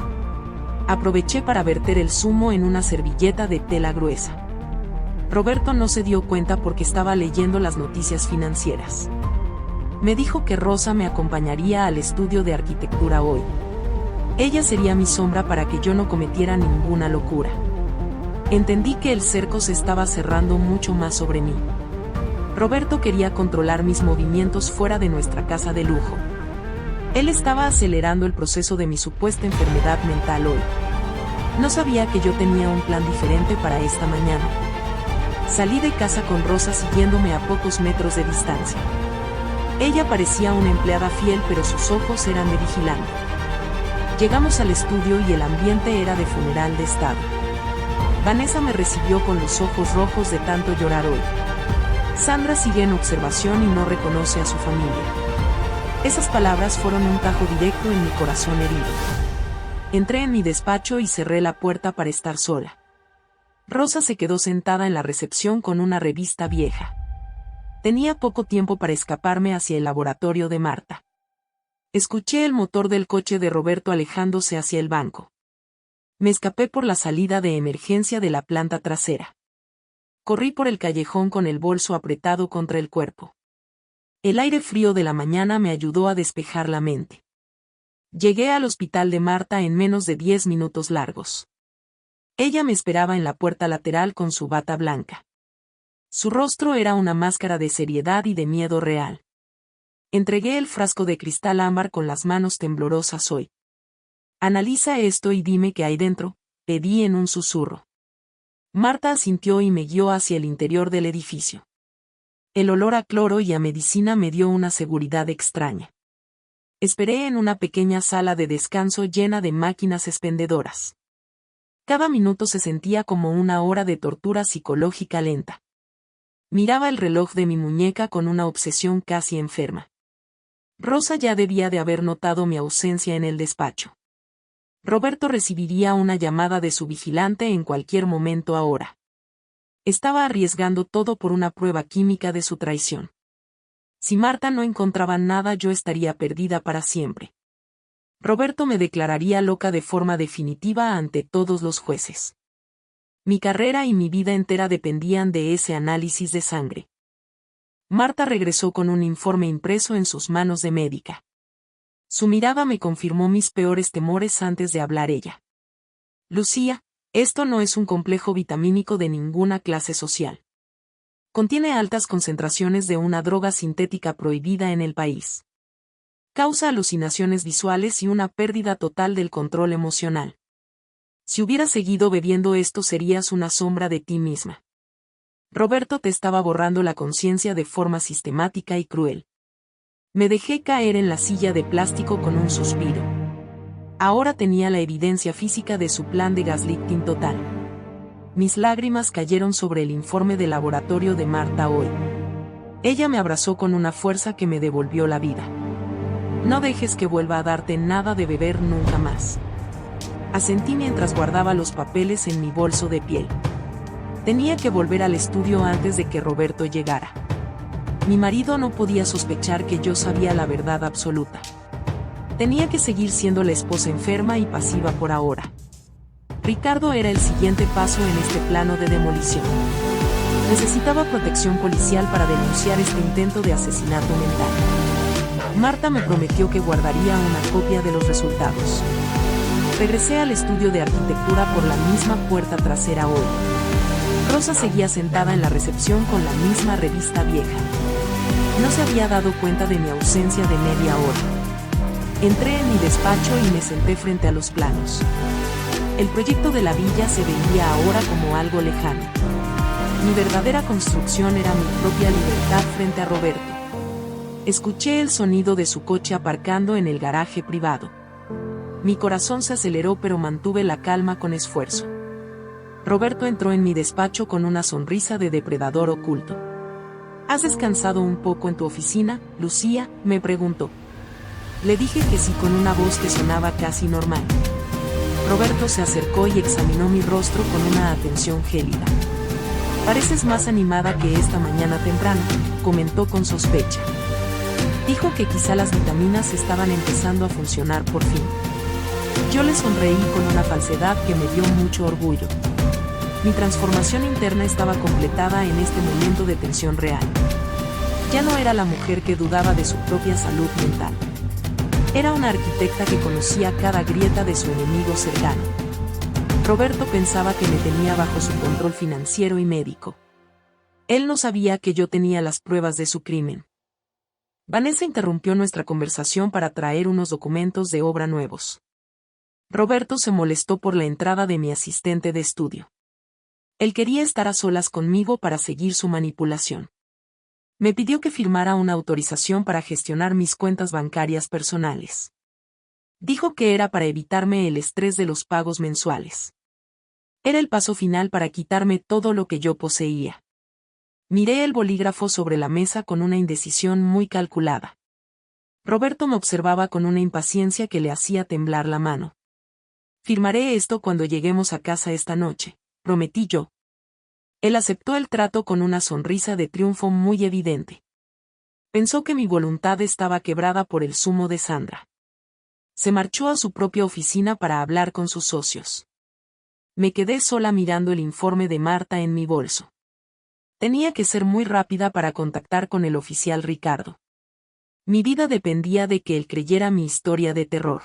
Aproveché para verter el zumo en una servilleta de tela gruesa. Roberto no se dio cuenta porque estaba leyendo las noticias financieras. Me dijo que Rosa me acompañaría al estudio de arquitectura hoy. Ella sería mi sombra para que yo no cometiera ninguna locura. Entendí que el cerco se estaba cerrando mucho más sobre mí. Roberto quería controlar mis movimientos fuera de nuestra casa de lujo. Él estaba acelerando el proceso de mi supuesta enfermedad mental hoy. No sabía que yo tenía un plan diferente para esta mañana. Salí de casa con Rosa siguiéndome a pocos metros de distancia. Ella parecía una empleada fiel pero sus ojos eran de vigilante. Llegamos al estudio y el ambiente era de funeral de estado. Vanessa me recibió con los ojos rojos de tanto llorar hoy. Sandra sigue en observación y no reconoce a su familia. Esas palabras fueron un tajo directo en mi corazón herido. Entré en mi despacho y cerré la puerta para estar sola. Rosa se quedó sentada en la recepción con una revista vieja. Tenía poco tiempo para escaparme hacia el laboratorio de Marta. Escuché el motor del coche de Roberto alejándose hacia el banco. Me escapé por la salida de emergencia de la planta trasera. Corrí por el callejón con el bolso apretado contra el cuerpo. El aire frío de la mañana me ayudó a despejar la mente. Llegué al hospital de Marta en menos de 10 minutos largos. Ella me esperaba en la puerta lateral con su bata blanca. Su rostro era una máscara de seriedad y de miedo real. Entregué el frasco de cristal ámbar con las manos temblorosas hoy. Analiza esto y dime qué hay dentro, pedí en un susurro. Marta asintió y me guió hacia el interior del edificio. El olor a cloro y a medicina me dio una seguridad extraña. Esperé en una pequeña sala de descanso llena de máquinas expendedoras. Cada minuto se sentía como una hora de tortura psicológica lenta. Miraba el reloj de mi muñeca con una obsesión casi enferma. Rosa ya debía de haber notado mi ausencia en el despacho. Roberto recibiría una llamada de su vigilante en cualquier momento ahora. Estaba arriesgando todo por una prueba química de su traición. Si Marta no encontraba nada, yo estaría perdida para siempre. Roberto me declararía loca de forma definitiva ante todos los jueces. Mi carrera y mi vida entera dependían de ese análisis de sangre. Marta regresó con un informe impreso en sus manos de médica. Su mirada me confirmó mis peores temores antes de hablar ella. Lucía, esto no es un complejo vitamínico de ninguna clase social. Contiene altas concentraciones de una droga sintética prohibida en el país. Causa alucinaciones visuales y una pérdida total del control emocional. Si hubieras seguido bebiendo esto, serías una sombra de ti misma. Roberto te estaba borrando la conciencia de forma sistemática y cruel. Me dejé caer en la silla de plástico con un suspiro. Ahora tenía la evidencia física de su plan de gaslighting total. Mis lágrimas cayeron sobre el informe de laboratorio de Marta hoy. Ella me abrazó con una fuerza que me devolvió la vida. No dejes que vuelva a darte nada de beber nunca más. Asentí mientras guardaba los papeles en mi bolso de piel. Tenía que volver al estudio antes de que Roberto llegara. Mi marido no podía sospechar que yo sabía la verdad absoluta. Tenía que seguir siendo la esposa enferma y pasiva por ahora. Ricardo era el siguiente paso en este plano de demolición. Necesitaba protección policial para denunciar este intento de asesinato mental. Marta me prometió que guardaría una copia de los resultados. Regresé al estudio de arquitectura por la misma puerta trasera hoy. Rosa seguía sentada en la recepción con la misma revista vieja. No se había dado cuenta de mi ausencia de media hora. Entré en mi despacho y me senté frente a los planos. El proyecto de la villa se veía ahora como algo lejano. Mi verdadera construcción era mi propia libertad frente a Roberto. Escuché el sonido de su coche aparcando en el garaje privado. Mi corazón se aceleró, pero mantuve la calma con esfuerzo. Roberto entró en mi despacho con una sonrisa de depredador oculto. ¿Has descansado un poco en tu oficina, Lucía?, me preguntó. Le dije que sí con una voz que sonaba casi normal. Roberto se acercó y examinó mi rostro con una atención gélida. Pareces más animada que esta mañana temprano, comentó con sospecha. Dijo que quizá las vitaminas estaban empezando a funcionar por fin. Yo le sonreí con una falsedad que me dio mucho orgullo. Mi transformación interna estaba completada en este momento de tensión real. Ya no era la mujer que dudaba de su propia salud mental. Era una arquitecta que conocía cada grieta de su enemigo cercano. Roberto pensaba que me tenía bajo su control financiero y médico. Él no sabía que yo tenía las pruebas de su crimen. Vanessa interrumpió nuestra conversación para traer unos documentos de obra nuevos. Roberto se molestó por la entrada de mi asistente de estudio. Él quería estar a solas conmigo para seguir su manipulación. Me pidió que firmara una autorización para gestionar mis cuentas bancarias personales. Dijo que era para evitarme el estrés de los pagos mensuales. Era el paso final para quitarme todo lo que yo poseía. Miré el bolígrafo sobre la mesa con una indecisión muy calculada. Roberto me observaba con una impaciencia que le hacía temblar la mano. Firmaré esto cuando lleguemos a casa esta noche, prometí yo. Él aceptó el trato con una sonrisa de triunfo muy evidente. Pensó que mi voluntad estaba quebrada por el zumo de Sandra. Se marchó a su propia oficina para hablar con sus socios. Me quedé sola mirando el informe de Marta en mi bolso. Tenía que ser muy rápida para contactar con el oficial Ricardo. Mi vida dependía de que él creyera mi historia de terror.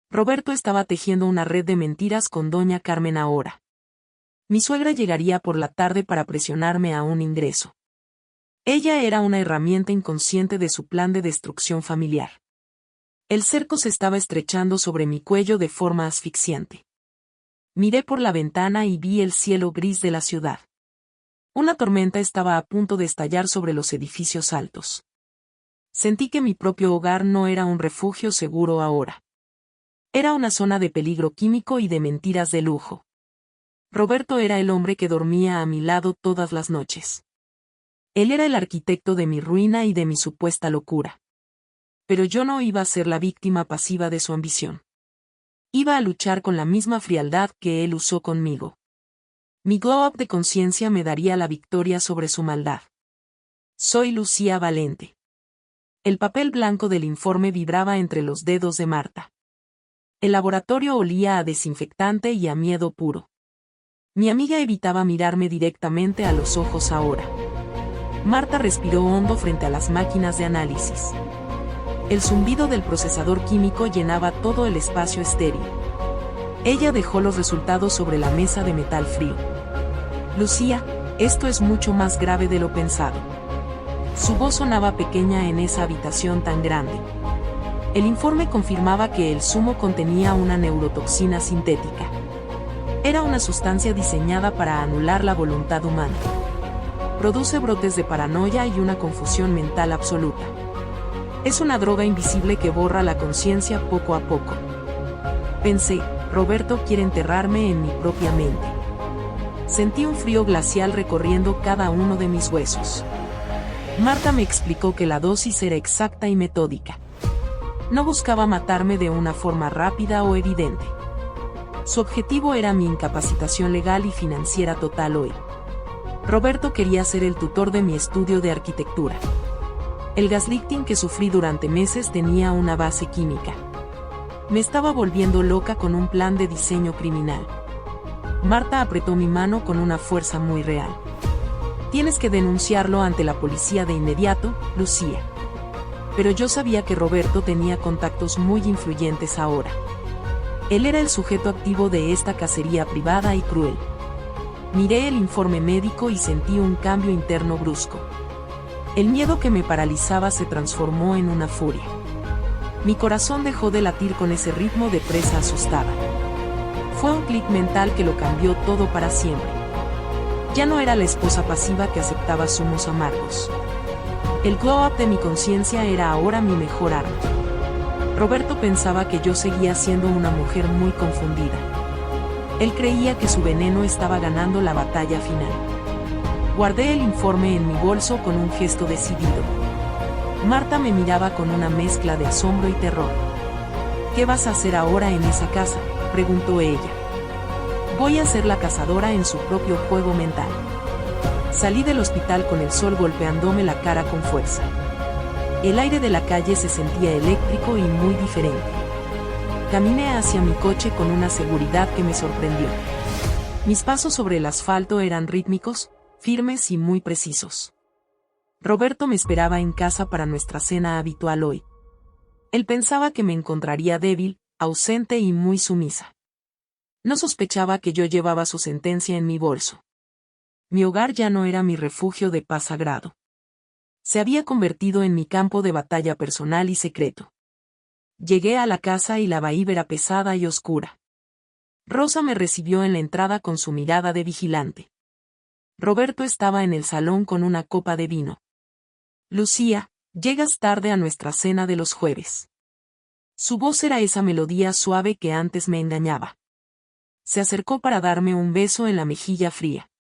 Roberto estaba tejiendo una red de mentiras con doña Carmen ahora. Mi suegra llegaría por la tarde para presionarme a un ingreso. Ella era una herramienta inconsciente de su plan de destrucción familiar. El cerco se estaba estrechando sobre mi cuello de forma asfixiante. Miré por la ventana y vi el cielo gris de la ciudad. Una tormenta estaba a punto de estallar sobre los edificios altos. Sentí que mi propio hogar no era un refugio seguro ahora. Era una zona de peligro químico y de mentiras de lujo. Roberto era el hombre que dormía a mi lado todas las noches. Él era el arquitecto de mi ruina y de mi supuesta locura. Pero yo no iba a ser la víctima pasiva de su ambición. Iba a luchar con la misma frialdad que él usó conmigo. Mi glow-up de conciencia me daría la victoria sobre su maldad. Soy Lucía Valente. El papel blanco del informe vibraba entre los dedos de Marta. El laboratorio olía a desinfectante y a miedo puro. Mi amiga evitaba mirarme directamente a los ojos ahora. Marta respiró hondo frente a las máquinas de análisis. El zumbido del procesador químico llenaba todo el espacio estéril. Ella dejó los resultados sobre la mesa de metal frío. Lucía, esto es mucho más grave de lo pensado. Su voz sonaba pequeña en esa habitación tan grande. El informe confirmaba que el zumo contenía una neurotoxina sintética. Era una sustancia diseñada para anular la voluntad humana. Produce brotes de paranoia y una confusión mental absoluta. Es una droga invisible que borra la conciencia poco a poco. Pensé, Roberto quiere enterrarme en mi propia mente. Sentí un frío glacial recorriendo cada uno de mis huesos. Marta me explicó que la dosis era exacta y metódica. No buscaba matarme de una forma rápida o evidente. Su objetivo era mi incapacitación legal y financiera total hoy. Roberto quería ser el tutor de mi estudio de arquitectura. El gaslighting que sufrí durante meses tenía una base química. Me estaba volviendo loca con un plan de diseño criminal. Marta apretó mi mano con una fuerza muy real. Tienes que denunciarlo ante la policía de inmediato, Lucía. Pero yo sabía que Roberto tenía contactos muy influyentes ahora. Él era el sujeto activo de esta cacería privada y cruel. Miré el informe médico y sentí un cambio interno brusco. El miedo que me paralizaba se transformó en una furia. Mi corazón dejó de latir con ese ritmo de presa asustada. Fue un clic mental que lo cambió todo para siempre. Ya no era la esposa pasiva que aceptaba zumos amargos. El glow-up de mi conciencia era ahora mi mejor arma. Roberto pensaba que yo seguía siendo una mujer muy confundida. Él creía que su veneno estaba ganando la batalla final. Guardé el informe en mi bolso con un gesto decidido. Marta me miraba con una mezcla de asombro y terror. ¿Qué vas a hacer ahora en esa casa?, preguntó ella. Voy a ser la cazadora en su propio juego mental. Salí del hospital con el sol golpeándome la cara con fuerza. El aire de la calle se sentía eléctrico y muy diferente. Caminé hacia mi coche con una seguridad que me sorprendió. Mis pasos sobre el asfalto eran rítmicos, firmes y muy precisos. Roberto me esperaba en casa para nuestra cena habitual hoy. Él pensaba que me encontraría débil, ausente y muy sumisa. No sospechaba que yo llevaba su sentencia en mi bolso. Mi hogar ya no era mi refugio de paz sagrado. Se había convertido en mi campo de batalla personal y secreto. Llegué a la casa y la vaída era pesada y oscura. Rosa me recibió en la entrada con su mirada de vigilante. Roberto estaba en el salón con una copa de vino. Lucía, llegas tarde a nuestra cena de los jueves. Su voz era esa melodía suave que antes me engañaba. Se acercó para darme un beso en la mejilla fría.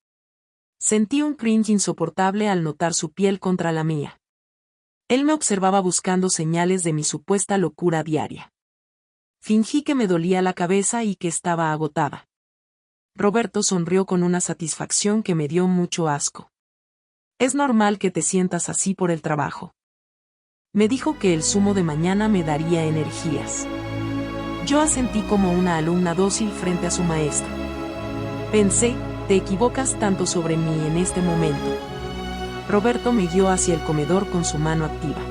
Sentí un cringe insoportable al notar su piel contra la mía. Él me observaba buscando señales de mi supuesta locura diaria. Fingí que me dolía la cabeza y que estaba agotada. Roberto sonrió con una satisfacción que me dio mucho asco. Es normal que te sientas así por el trabajo. Me dijo que el zumo de mañana me daría energías. Yo asentí como una alumna dócil frente a su maestra. Pensé, te equivocas tanto sobre mí en este momento. Roberto me guió hacia el comedor con su mano activa.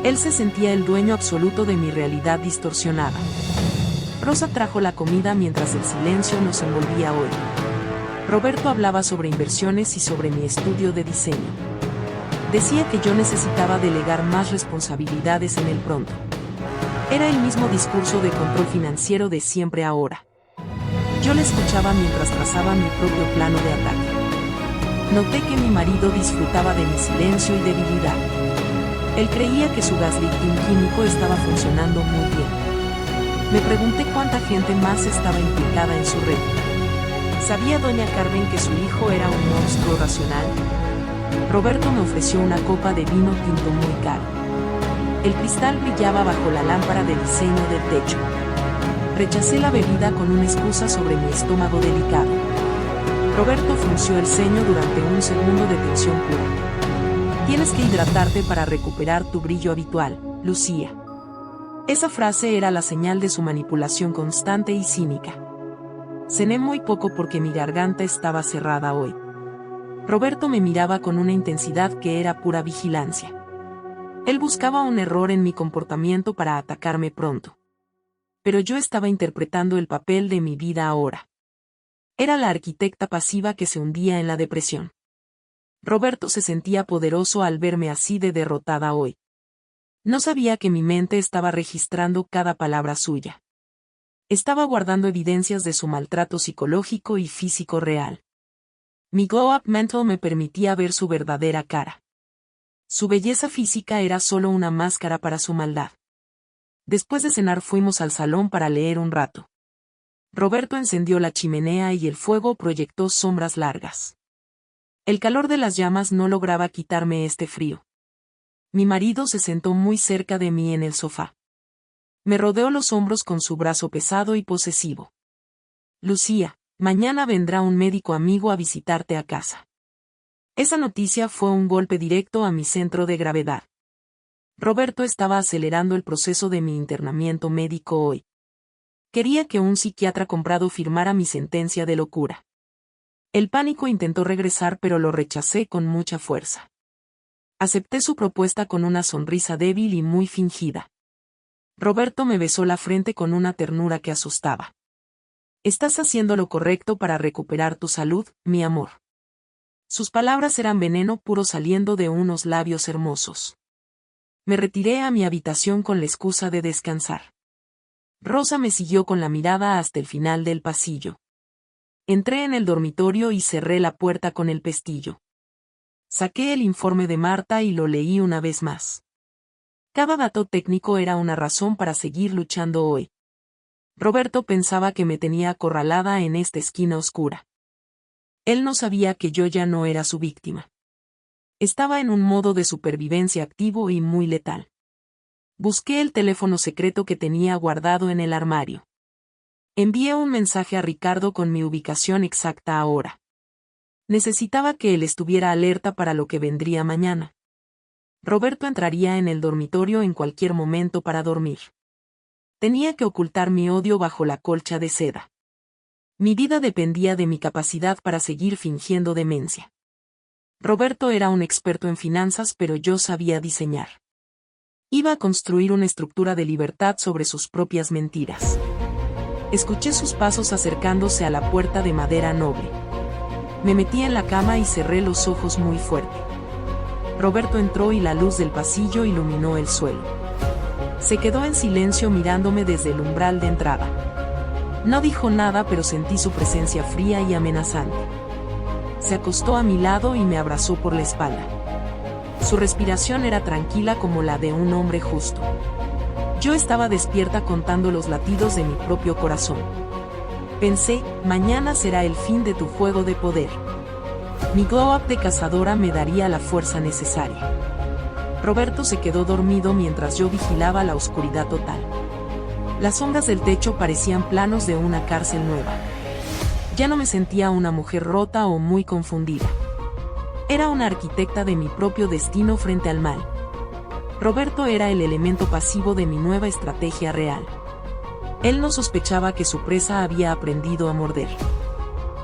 Él se sentía el dueño absoluto de mi realidad distorsionada. Rosa trajo la comida mientras el silencio nos envolvía hoy. Roberto hablaba sobre inversiones y sobre mi estudio de diseño. Decía que yo necesitaba delegar más responsabilidades en él pronto. Era el mismo discurso de control financiero de siempre ahora. Yo le escuchaba mientras trazaba mi propio plano de ataque. Noté que mi marido disfrutaba de mi silencio y debilidad. Él creía que su gaslighting químico estaba funcionando muy bien. Me pregunté cuánta gente más estaba implicada en su red. ¿Sabía doña Carmen que su hijo era un monstruo racional? Roberto me ofreció una copa de vino tinto muy caro. El cristal brillaba bajo la lámpara de diseño del techo. Rechacé la bebida con una excusa sobre mi estómago delicado. Roberto frunció el ceño durante un segundo de tensión pura. Tienes que hidratarte para recuperar tu brillo habitual, Lucía. Esa frase era la señal de su manipulación constante y cínica. Cené muy poco porque mi garganta estaba cerrada hoy. Roberto me miraba con una intensidad que era pura vigilancia. Él buscaba un error en mi comportamiento para atacarme pronto. Pero yo estaba interpretando el papel de mi vida ahora. Era la arquitecta pasiva que se hundía en la depresión. Roberto se sentía poderoso al verme así de derrotada hoy. No sabía que mi mente estaba registrando cada palabra suya. Estaba guardando evidencias de su maltrato psicológico y físico real. Mi glow-up mental me permitía ver su verdadera cara. Su belleza física era solo una máscara para su maldad. Después de cenar fuimos al salón para leer un rato. Roberto encendió la chimenea y el fuego proyectó sombras largas. El calor de las llamas no lograba quitarme este frío. Mi marido se sentó muy cerca de mí en el sofá. Me rodeó los hombros con su brazo pesado y posesivo. Lucía, mañana vendrá un médico amigo a visitarte a casa. Esa noticia fue un golpe directo a mi centro de gravedad. Roberto estaba acelerando el proceso de mi internamiento médico hoy. Quería que un psiquiatra comprado firmara mi sentencia de locura. El pánico intentó regresar pero lo rechacé con mucha fuerza. Acepté su propuesta con una sonrisa débil y muy fingida. Roberto me besó la frente con una ternura que asustaba. Estás haciendo lo correcto para recuperar tu salud, mi amor. Sus palabras eran veneno puro saliendo de unos labios hermosos. Me retiré a mi habitación con la excusa de descansar. Rosa me siguió con la mirada hasta el final del pasillo. Entré en el dormitorio y cerré la puerta con el pestillo. Saqué el informe de Marta y lo leí una vez más. Cada dato técnico era una razón para seguir luchando hoy. Roberto pensaba que me tenía acorralada en esta esquina oscura. Él no sabía que yo ya no era su víctima. Estaba en un modo de supervivencia activo y muy letal. Busqué el teléfono secreto que tenía guardado en el armario. Envié un mensaje a Ricardo con mi ubicación exacta ahora. Necesitaba que él estuviera alerta para lo que vendría mañana. Roberto entraría en el dormitorio en cualquier momento para dormir. Tenía que ocultar mi odio bajo la colcha de seda. Mi vida dependía de mi capacidad para seguir fingiendo demencia. Roberto era un experto en finanzas, pero yo sabía diseñar. Iba a construir una estructura de libertad sobre sus propias mentiras. Escuché sus pasos acercándose a la puerta de madera noble. Me metí en la cama y cerré los ojos muy fuerte. Roberto entró y la luz del pasillo iluminó el suelo. Se quedó en silencio mirándome desde el umbral de entrada. No dijo nada, pero sentí su presencia fría y amenazante. Se acostó a mi lado y me abrazó por la espalda. Su respiración era tranquila como la de un hombre justo. Yo estaba despierta contando los latidos de mi propio corazón. Pensé, mañana será el fin de tu juego de poder. Mi glow-up de cazadora me daría la fuerza necesaria. Roberto se quedó dormido mientras yo vigilaba la oscuridad total. Las sombras del techo parecían planos de una cárcel nueva. Ya no me sentía una mujer rota o muy confundida. Era una arquitecta de mi propio destino frente al mal. Roberto era el elemento pasivo de mi nueva estrategia real. Él no sospechaba que su presa había aprendido a morder.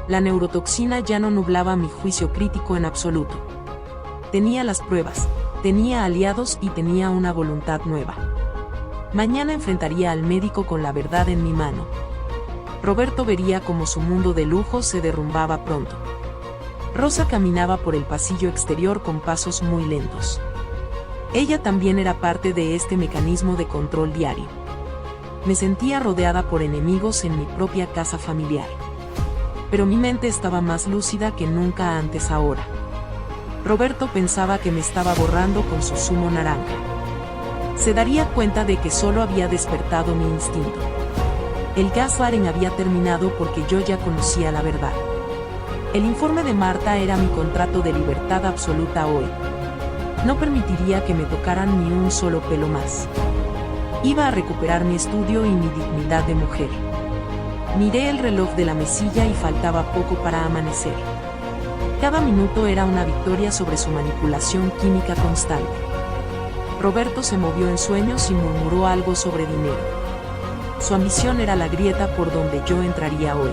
La neurotoxina ya no nublaba mi juicio crítico en absoluto. Tenía las pruebas, tenía aliados y tenía una voluntad nueva. Mañana enfrentaría al médico con la verdad en mi mano. Roberto vería cómo su mundo de lujo se derrumbaba pronto. Rosa caminaba por el pasillo exterior con pasos muy lentos. Ella también era parte de este mecanismo de control diario. Me sentía rodeada por enemigos en mi propia casa familiar. Pero mi mente estaba más lúcida que nunca antes ahora. Roberto pensaba que me estaba borrando con su zumo naranja. Se daría cuenta de que solo había despertado mi instinto. El gaslighting había terminado porque yo ya conocía la verdad. El informe de Marta era mi contrato de libertad absoluta hoy. No permitiría que me tocaran ni un solo pelo más. Iba a recuperar mi estudio y mi dignidad de mujer. Miré el reloj de la mesilla y faltaba poco para amanecer. Cada minuto era una victoria sobre su manipulación química constante. Roberto se movió en sueños y murmuró algo sobre dinero. Su ambición era la grieta por donde yo entraría hoy.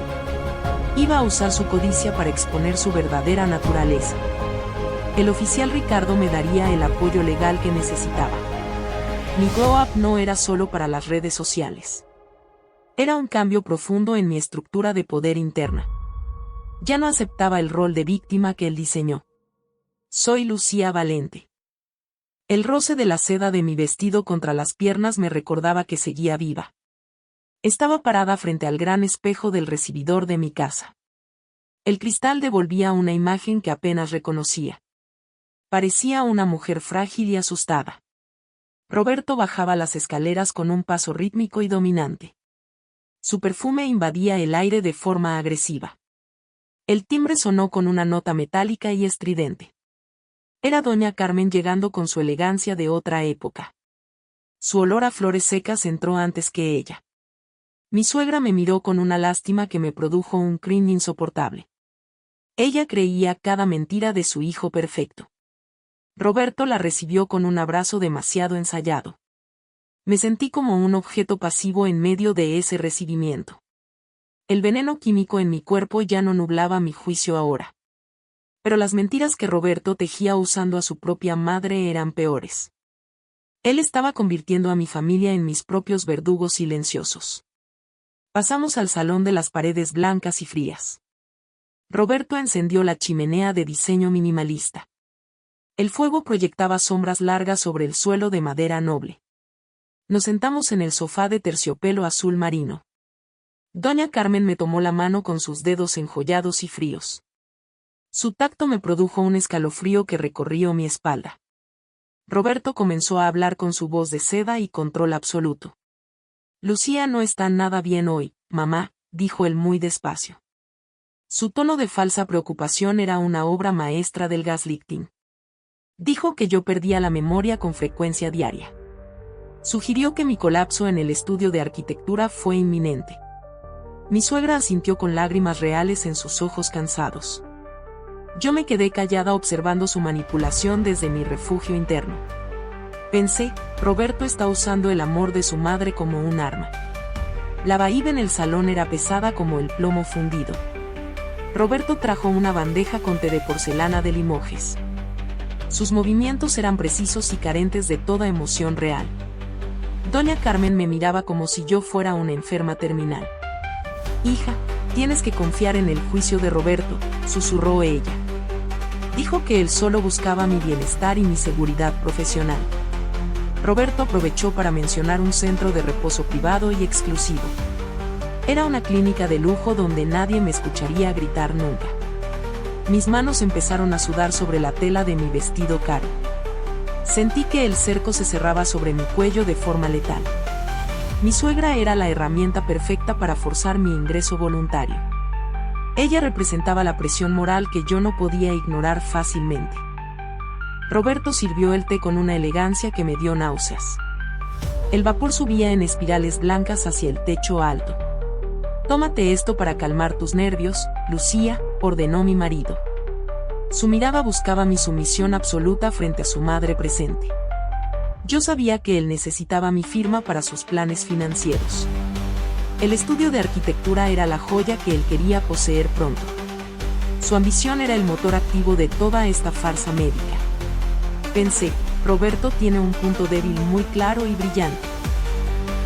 Iba a usar su codicia para exponer su verdadera naturaleza. El oficial Ricardo me daría el apoyo legal que necesitaba. Mi glow up no era solo para las redes sociales. Era un cambio profundo en mi estructura de poder interna. Ya no aceptaba el rol de víctima que él diseñó. Soy Lucía Valente. El roce de la seda de mi vestido contra las piernas me recordaba que seguía viva. Estaba parada frente al gran espejo del recibidor de mi casa. El cristal devolvía una imagen que apenas reconocía. Parecía una mujer frágil y asustada. Roberto bajaba las escaleras con un paso rítmico y dominante. Su perfume invadía el aire de forma agresiva. El timbre sonó con una nota metálica y estridente. Era doña Carmen llegando con su elegancia de otra época. Su olor a flores secas entró antes que ella. Mi suegra me miró con una lástima que me produjo un cringe insoportable. Ella creía cada mentira de su hijo perfecto. Roberto la recibió con un abrazo demasiado ensayado. Me sentí como un objeto pasivo en medio de ese recibimiento. El veneno químico en mi cuerpo ya no nublaba mi juicio ahora. Pero las mentiras que Roberto tejía usando a su propia madre eran peores. Él estaba convirtiendo a mi familia en mis propios verdugos silenciosos. Pasamos al salón de las paredes blancas y frías. Roberto encendió la chimenea de diseño minimalista. El fuego proyectaba sombras largas sobre el suelo de madera noble. Nos sentamos en el sofá de terciopelo azul marino. Doña Carmen me tomó la mano con sus dedos enjollados y fríos. Su tacto me produjo un escalofrío que recorrió mi espalda. Roberto comenzó a hablar con su voz de seda y control absoluto. Lucía no está nada bien hoy, mamá, dijo él muy despacio. Su tono de falsa preocupación era una obra maestra del gaslighting. Dijo que yo perdía la memoria con frecuencia diaria. Sugirió que mi colapso en el estudio de arquitectura fue inminente. Mi suegra asintió con lágrimas reales en sus ojos cansados. Yo me quedé callada observando su manipulación desde mi refugio interno. Pensé, Roberto está usando el amor de su madre como un arma. La vaída en el salón era pesada como el plomo fundido. Roberto trajo una bandeja con té de porcelana de Limoges. Sus movimientos eran precisos y carentes de toda emoción real. Doña Carmen me miraba como si yo fuera una enferma terminal. Hija, tienes que confiar en el juicio de Roberto, susurró ella. Dijo que él solo buscaba mi bienestar y mi seguridad profesional. Roberto aprovechó para mencionar un centro de reposo privado y exclusivo. Era una clínica de lujo donde nadie me escucharía gritar nunca. Mis manos empezaron a sudar sobre la tela de mi vestido caro. Sentí que el cerco se cerraba sobre mi cuello de forma letal. Mi suegra era la herramienta perfecta para forzar mi ingreso voluntario. Ella representaba la presión moral que yo no podía ignorar fácilmente. Roberto sirvió el té con una elegancia que me dio náuseas. El vapor subía en espirales blancas hacia el techo alto. Tómate esto para calmar tus nervios, Lucía, ordenó mi marido. Su mirada buscaba mi sumisión absoluta frente a su madre presente. Yo sabía que él necesitaba mi firma para sus planes financieros. El estudio de arquitectura era la joya que él quería poseer pronto. Su ambición era el motor activo de toda esta farsa médica. Pensé, Roberto tiene un punto débil muy claro y brillante.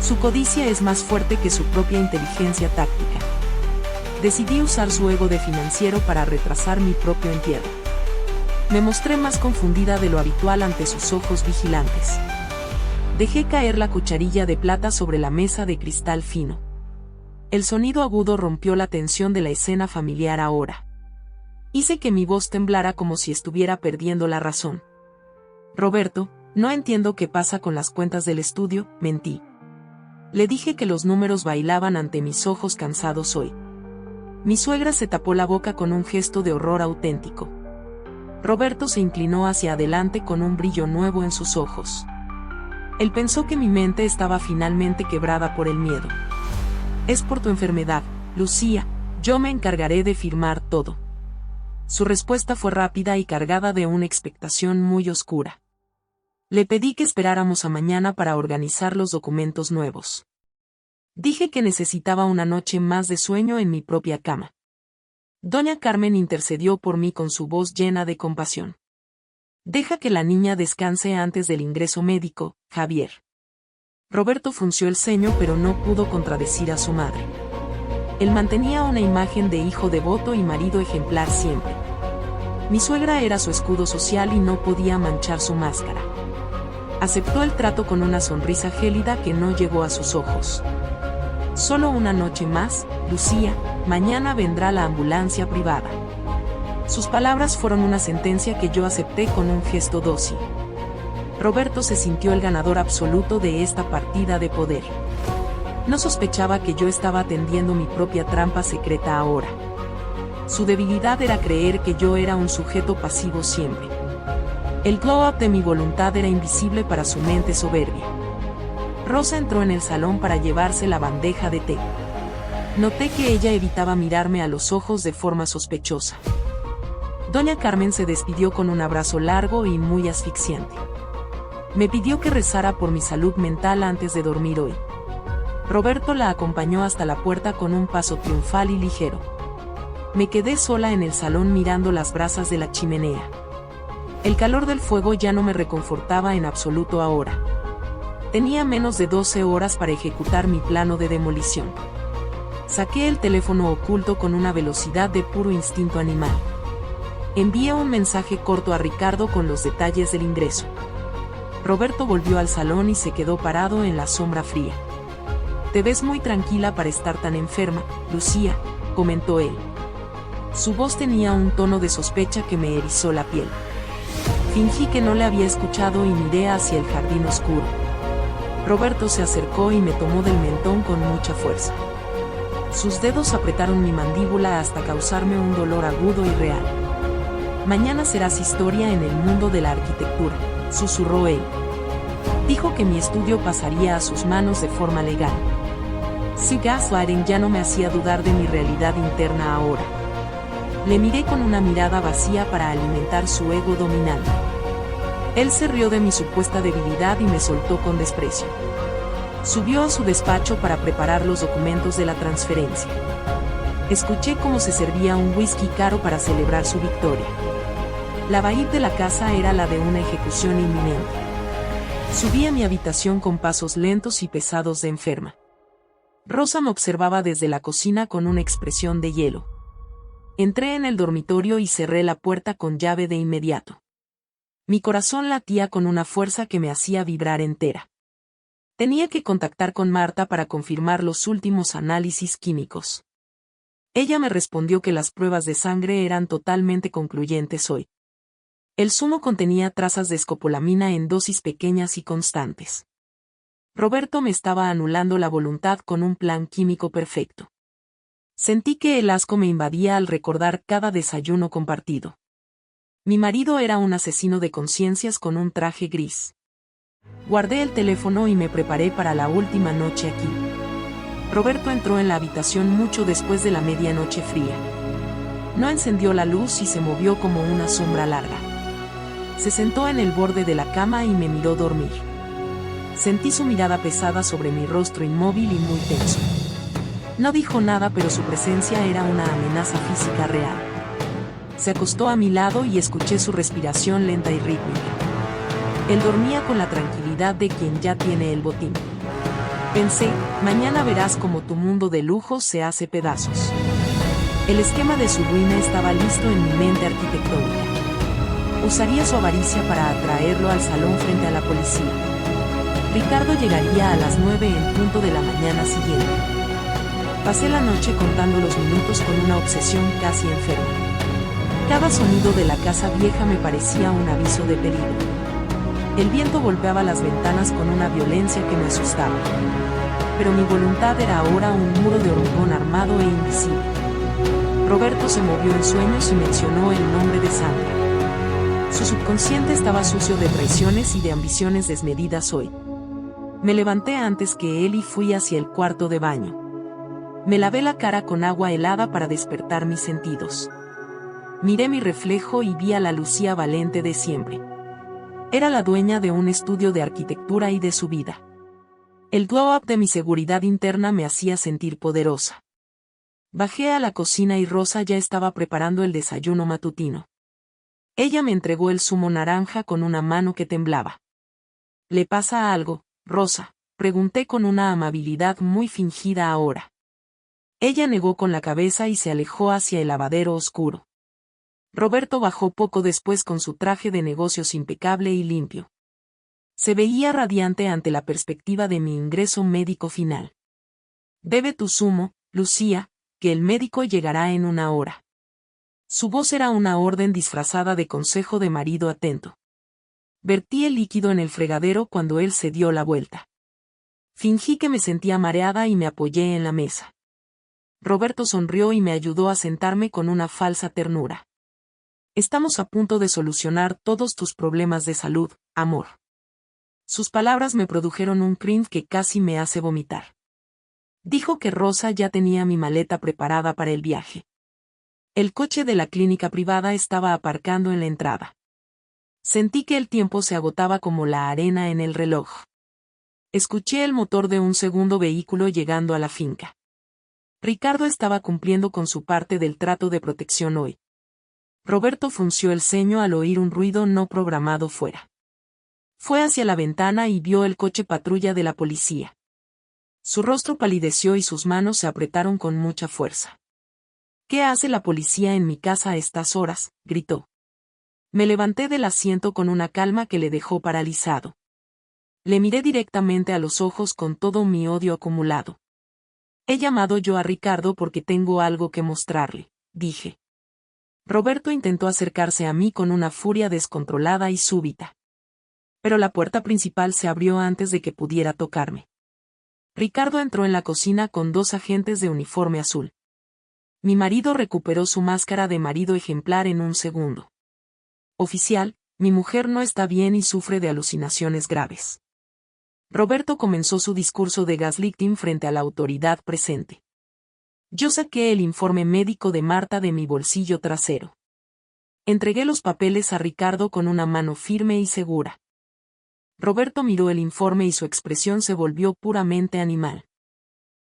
Su codicia es más fuerte que su propia inteligencia táctica. Decidí usar su ego de financiero para retrasar mi propio entierro. Me mostré más confundida de lo habitual ante sus ojos vigilantes. Dejé caer la cucharilla de plata sobre la mesa de cristal fino. El sonido agudo rompió la tensión de la escena familiar ahora. Hice que mi voz temblara como si estuviera perdiendo la razón. Roberto, no entiendo qué pasa con las cuentas del estudio, mentí. Le dije que los números bailaban ante mis ojos cansados hoy. Mi suegra se tapó la boca con un gesto de horror auténtico. Roberto se inclinó hacia adelante con un brillo nuevo en sus ojos. Él pensó que mi mente estaba finalmente quebrada por el miedo. Es por tu enfermedad, Lucía, yo me encargaré de firmar todo. Su respuesta fue rápida y cargada de una expectación muy oscura. Le pedí que esperáramos a mañana para organizar los documentos nuevos. Dije que necesitaba una noche más de sueño en mi propia cama. Doña Carmen intercedió por mí con su voz llena de compasión. Deja que la niña descanse antes del ingreso médico, Javier. Roberto frunció el ceño pero no pudo contradecir a su madre. Él mantenía una imagen de hijo devoto y marido ejemplar siempre. Mi suegra era su escudo social y no podía manchar su máscara. Aceptó el trato con una sonrisa gélida que no llegó a sus ojos. Solo una noche más, Lucía, mañana vendrá la ambulancia privada. Sus palabras fueron una sentencia que yo acepté con un gesto dócil. Roberto se sintió el ganador absoluto de esta partida de poder. No sospechaba que yo estaba tendiendo mi propia trampa secreta ahora. Su debilidad era creer que yo era un sujeto pasivo siempre. El glow-up de mi voluntad era invisible para su mente soberbia. Rosa entró en el salón para llevarse la bandeja de té. Noté que ella evitaba mirarme a los ojos de forma sospechosa. Doña Carmen se despidió con un abrazo largo y muy asfixiante. Me pidió que rezara por mi salud mental antes de dormir hoy. Roberto la acompañó hasta la puerta con un paso triunfal y ligero. Me quedé sola en el salón mirando las brasas de la chimenea. El calor del fuego ya no me reconfortaba en absoluto ahora. Tenía menos de 12 horas para ejecutar mi plano de demolición. Saqué el teléfono oculto con una velocidad de puro instinto animal. Envié un mensaje corto a Ricardo con los detalles del ingreso. Roberto volvió al salón y se quedó parado en la sombra fría. «Te ves muy tranquila para estar tan enferma, Lucía», comentó él. Su voz tenía un tono de sospecha que me erizó la piel. Fingí que no le había escuchado y miré hacia el jardín oscuro. Roberto se acercó y me tomó del mentón con mucha fuerza. Sus dedos apretaron mi mandíbula hasta causarme un dolor agudo y real. «Mañana serás historia en el mundo de la arquitectura», susurró él. Dijo que mi estudio pasaría a sus manos de forma legal. Su gaslighting ya no me hacía dudar de mi realidad interna ahora. Le miré con una mirada vacía para alimentar su ego dominante. Él se rió de mi supuesta debilidad y me soltó con desprecio. Subió a su despacho para preparar los documentos de la transferencia. Escuché cómo se servía un whisky caro para celebrar su victoria. La vibe de la casa era la de una ejecución inminente. Subí a mi habitación con pasos lentos y pesados de enferma. Rosa me observaba desde la cocina con una expresión de hielo. Entré en el dormitorio y cerré la puerta con llave de inmediato. Mi corazón latía con una fuerza que me hacía vibrar entera. Tenía que contactar con Marta para confirmar los últimos análisis químicos. Ella me respondió que las pruebas de sangre eran totalmente concluyentes hoy. El zumo contenía trazas de escopolamina en dosis pequeñas y constantes. Roberto me estaba anulando la voluntad con un plan químico perfecto. Sentí que el asco me invadía al recordar cada desayuno compartido. Mi marido era un asesino de conciencias con un traje gris. Guardé el teléfono y me preparé para la última noche aquí. Roberto entró en la habitación mucho después de la medianoche fría. No encendió la luz y se movió como una sombra larga. Se sentó en el borde de la cama y me miró dormir. Sentí su mirada pesada sobre mi rostro inmóvil y muy tenso. No dijo nada, pero su presencia era una amenaza física real. Se acostó a mi lado y escuché su respiración lenta y rítmica. Él dormía con la tranquilidad de quien ya tiene el botín. Pensé, mañana verás cómo tu mundo de lujo se hace pedazos. El esquema de su ruina estaba listo en mi mente arquitectónica. Usaría su avaricia para atraerlo al salón frente a la policía. Ricardo llegaría a las 9 en punto de la mañana siguiente. Pasé la noche contando los minutos con una obsesión casi enferma. Cada sonido de la casa vieja me parecía un aviso de peligro. El viento golpeaba las ventanas con una violencia que me asustaba. Pero mi voluntad era ahora un muro de hormigón armado e invisible. Roberto se movió en sueños y mencionó el nombre de Sandra. Su subconsciente estaba sucio de traiciones y de ambiciones desmedidas hoy. Me levanté antes que él y fui hacia el cuarto de baño. Me lavé la cara con agua helada para despertar mis sentidos. Miré mi reflejo y vi a la Lucía Valente de siempre. Era la dueña de un estudio de arquitectura y de su vida. El glow-up de mi seguridad interna me hacía sentir poderosa. Bajé a la cocina y Rosa ya estaba preparando el desayuno matutino. Ella me entregó el zumo naranja con una mano que temblaba. ¿Le pasa algo, Rosa?, pregunté con una amabilidad muy fingida ahora. Ella negó con la cabeza y se alejó hacia el lavadero oscuro. Roberto bajó poco después con su traje de negocios impecable y limpio. Se veía radiante ante la perspectiva de mi ingreso médico final. Bebe tu zumo, Lucía, que el médico llegará en 1 hora. Su voz era una orden disfrazada de consejo de marido atento. Vertí el líquido en el fregadero cuando él se dio la vuelta. Fingí que me sentía mareada y me apoyé en la mesa. Roberto sonrió y me ayudó a sentarme con una falsa ternura. Estamos a punto de solucionar todos tus problemas de salud, amor. Sus palabras me produjeron un cringe que casi me hace vomitar. Dijo que Rosa ya tenía mi maleta preparada para el viaje. El coche de la clínica privada estaba aparcando en la entrada. Sentí que el tiempo se agotaba como la arena en el reloj. Escuché el motor de un segundo vehículo llegando a la finca. Ricardo estaba cumpliendo con su parte del trato de protección hoy. Roberto frunció el ceño al oír un ruido no programado fuera. Fue hacia la ventana y vio el coche patrulla de la policía. Su rostro palideció y sus manos se apretaron con mucha fuerza. ¿Qué hace la policía en mi casa a estas horas?, gritó. Me levanté del asiento con una calma que le dejó paralizado. Le miré directamente a los ojos con todo mi odio acumulado. He llamado yo a Ricardo porque tengo algo que mostrarle, dije. Roberto intentó acercarse a mí con una furia descontrolada y súbita. Pero la puerta principal se abrió antes de que pudiera tocarme. Ricardo entró en la cocina con 2 agentes de uniforme azul. Mi marido recuperó su máscara de marido ejemplar en un segundo. Oficial, mi mujer no está bien y sufre de alucinaciones graves. Roberto comenzó su discurso de gaslighting frente a la autoridad presente. Yo saqué el informe médico de Marta de mi bolsillo trasero. Entregué los papeles a Ricardo con una mano firme y segura. Roberto miró el informe y su expresión se volvió puramente animal.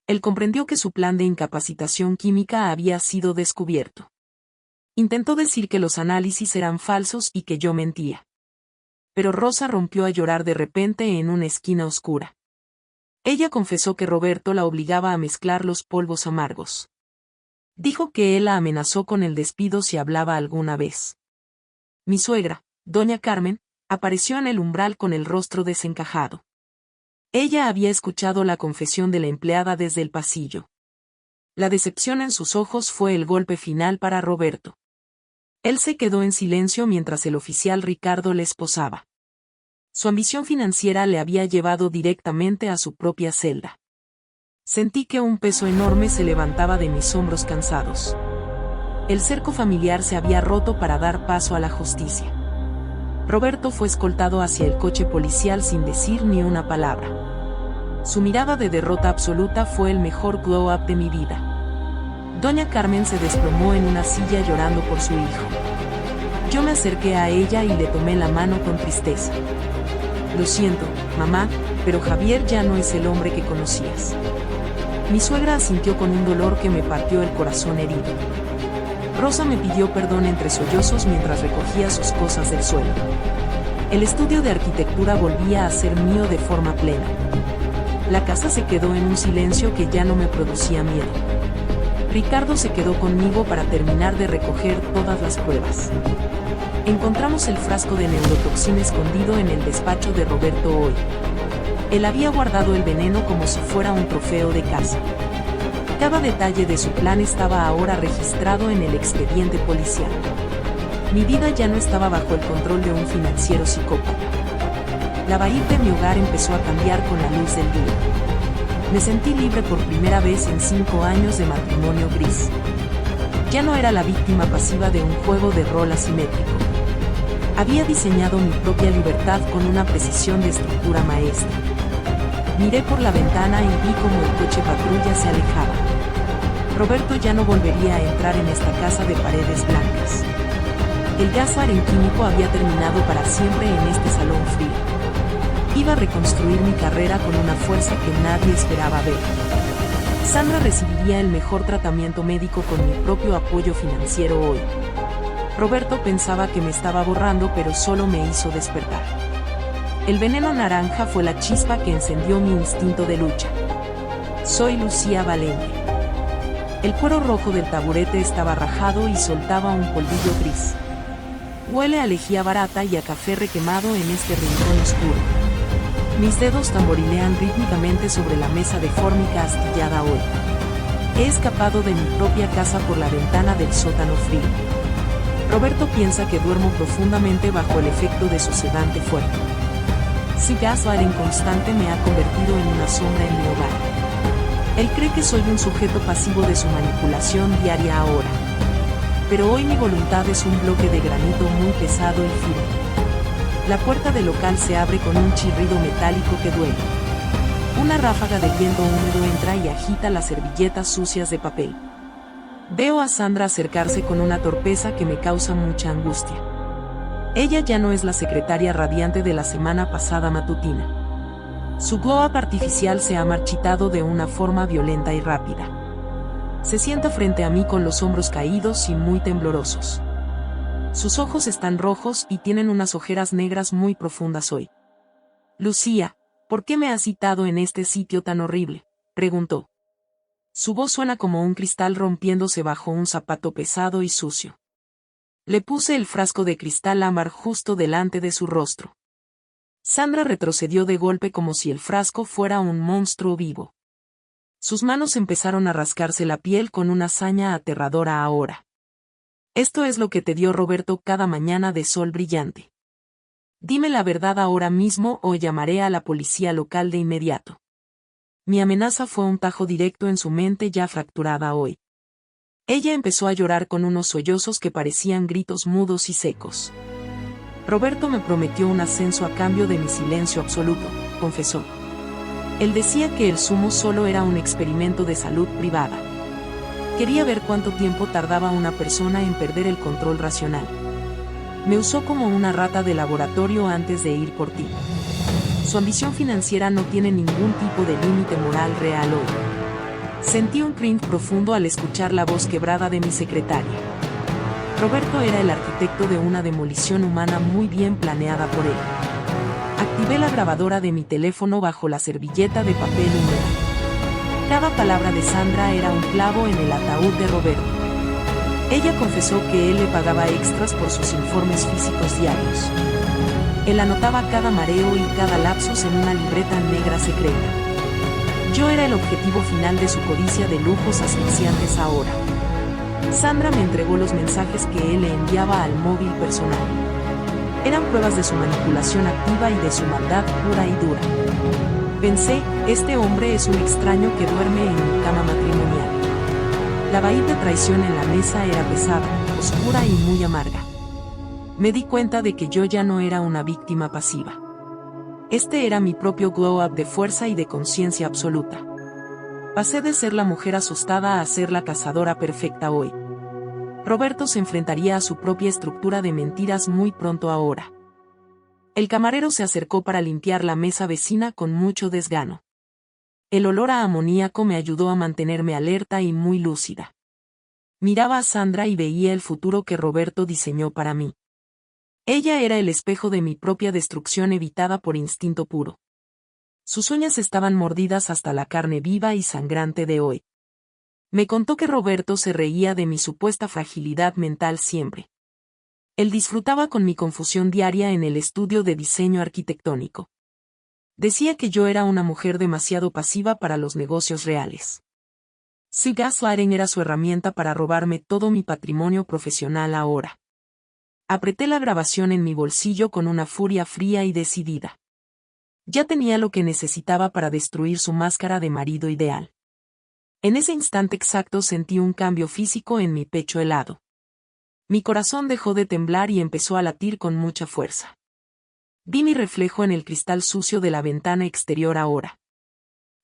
Él comprendió que su plan de incapacitación química había sido descubierto. Intentó decir que los análisis eran falsos y que yo mentía. Pero Rosa rompió a llorar de repente en una esquina oscura. Ella confesó que Roberto la obligaba a mezclar los polvos amargos. Dijo que él la amenazó con el despido si hablaba alguna vez. Mi suegra, doña Carmen, apareció en el umbral con el rostro desencajado. Ella había escuchado la confesión de la empleada desde el pasillo. La decepción en sus ojos fue el golpe final para Roberto. Él se quedó en silencio mientras el oficial Ricardo le esposaba. Su ambición financiera le había llevado directamente a su propia celda. Sentí que un peso enorme se levantaba de mis hombros cansados. El cerco familiar se había roto para dar paso a la justicia. Roberto fue escoltado hacia el coche policial sin decir ni una palabra. Su mirada de derrota absoluta fue el mejor glow-up de mi vida. Doña Carmen se desplomó en una silla llorando por su hijo. Yo me acerqué a ella y le tomé la mano con tristeza. Lo siento, mamá, pero Javier ya no es el hombre que conocías. Mi suegra asintió con un dolor que me partió el corazón herido. Rosa me pidió perdón entre sollozos mientras recogía sus cosas del suelo. El estudio de arquitectura volvía a ser mío de forma plena. La casa se quedó en un silencio que ya no me producía miedo. Ricardo se quedó conmigo para terminar de recoger todas las pruebas. Encontramos el frasco de neurotoxina escondido en el despacho de Roberto hoy. Él había guardado el veneno como si fuera un trofeo de caza. Cada detalle de su plan estaba ahora registrado en el expediente policial. Mi vida ya no estaba bajo el control de un financiero psicópata. La bahía de mi hogar empezó a cambiar con la luz del día. Me sentí libre por primera vez en 5 años de matrimonio gris. Ya no era la víctima pasiva de un juego de rol asimétrico. Había diseñado mi propia libertad con una precisión de estructura maestra. Miré por la ventana y vi cómo el coche patrulla se alejaba. Roberto ya no volvería a entrar en esta casa de paredes blancas. El gas arenquímico había terminado para siempre en este salón frío. Iba a reconstruir mi carrera con una fuerza que nadie esperaba ver. Sandra recibiría el mejor tratamiento médico con mi propio apoyo financiero hoy. Roberto pensaba que me estaba borrando, pero solo me hizo despertar. El veneno naranja fue la chispa que encendió mi instinto de lucha. Soy Lucía Valente. El cuero rojo del taburete estaba rajado y soltaba un polvillo gris. Huele a lejía barata y a café requemado en este rincón oscuro. Mis dedos tamborilean rítmicamente sobre la mesa de fórmica astillada hoy. He escapado de mi propia casa por la ventana del sótano frío. Roberto piensa que duermo profundamente bajo el efecto de su sedante fuerte. Si gaslighting constante me ha convertido en una sombra en mi hogar. Él cree que soy un sujeto pasivo de su manipulación diaria ahora. Pero hoy mi voluntad es un bloque de granito muy pesado y firme. La puerta del local se abre con un chirrido metálico que duele. Una ráfaga de viento húmedo entra y agita las servilletas sucias de papel. Veo a Sandra acercarse con una torpeza que me causa mucha angustia. Ella ya no es la secretaria radiante de la semana pasada matutina. Su glow-up artificial se ha marchitado de una forma violenta y rápida. Se sienta frente a mí con los hombros caídos y muy temblorosos. Sus ojos están rojos y tienen unas ojeras negras muy profundas hoy. Lucía, ¿por qué me has citado en este sitio tan horrible?, preguntó. Su voz suena como un cristal rompiéndose bajo un zapato pesado y sucio. Le puse el frasco de cristal ámbar justo delante de su rostro. Sandra retrocedió de golpe como si el frasco fuera un monstruo vivo. Sus manos empezaron a rascarse la piel con una hazaña aterradora ahora. Esto es lo que te dio Roberto cada mañana de sol brillante. Dime la verdad ahora mismo o llamaré a la policía local de inmediato. Mi amenaza fue un tajo directo en su mente ya fracturada hoy. Ella empezó a llorar con unos sollozos que parecían gritos mudos y secos. Roberto me prometió un ascenso a cambio de mi silencio absoluto, confesó. Él decía que el sumo solo era un experimento de salud privada. Quería ver cuánto tiempo tardaba una persona en perder el control racional. Me usó como una rata de laboratorio antes de ir por ti. Su ambición financiera no tiene ningún tipo de límite moral real hoy. Sentí un cringe profundo al escuchar la voz quebrada de mi secretaria. Roberto era el arquitecto de una demolición humana muy bien planeada por él. Activé la grabadora de mi teléfono bajo la servilleta de papel húmeda. Cada palabra de Sandra era un clavo en el ataúd de Roberto. Ella confesó que él le pagaba extras por sus informes físicos diarios. Él anotaba cada mareo y cada lapsus en una libreta negra secreta. Yo era el objetivo final de su codicia de lujos asfixiantes ahora. Sandra me entregó los mensajes que él le enviaba al móvil personal. Eran pruebas de su manipulación activa y de su maldad pura y dura. Pensé, este hombre es un extraño que duerme en mi cama matrimonial. La vaina de traición en la mesa era pesada, oscura y muy amarga. Me di cuenta de que yo ya no era una víctima pasiva. Este era mi propio glow-up de fuerza y de conciencia absoluta. Pasé de ser la mujer asustada a ser la cazadora perfecta hoy. Roberto se enfrentaría a su propia estructura de mentiras muy pronto ahora. El camarero se acercó para limpiar la mesa vecina con mucho desgano. El olor a amoníaco me ayudó a mantenerme alerta y muy lúcida. Miraba a Sandra y veía el futuro que Roberto diseñó para mí. Ella era el espejo de mi propia destrucción evitada por instinto puro. Sus uñas estaban mordidas hasta la carne viva y sangrante de hoy. Me contó que Roberto se reía de mi supuesta fragilidad mental siempre. Él disfrutaba con mi confusión diaria en el estudio de diseño arquitectónico. Decía que yo era una mujer demasiado pasiva para los negocios reales. Si gaslighting era su herramienta para robarme todo mi patrimonio profesional ahora. Apreté la grabación en mi bolsillo con una furia fría y decidida. Ya tenía lo que necesitaba para destruir su máscara de marido ideal. En ese instante exacto sentí un cambio físico en mi pecho helado. Mi corazón dejó de temblar y empezó a latir con mucha fuerza. Vi mi reflejo en el cristal sucio de la ventana exterior ahora.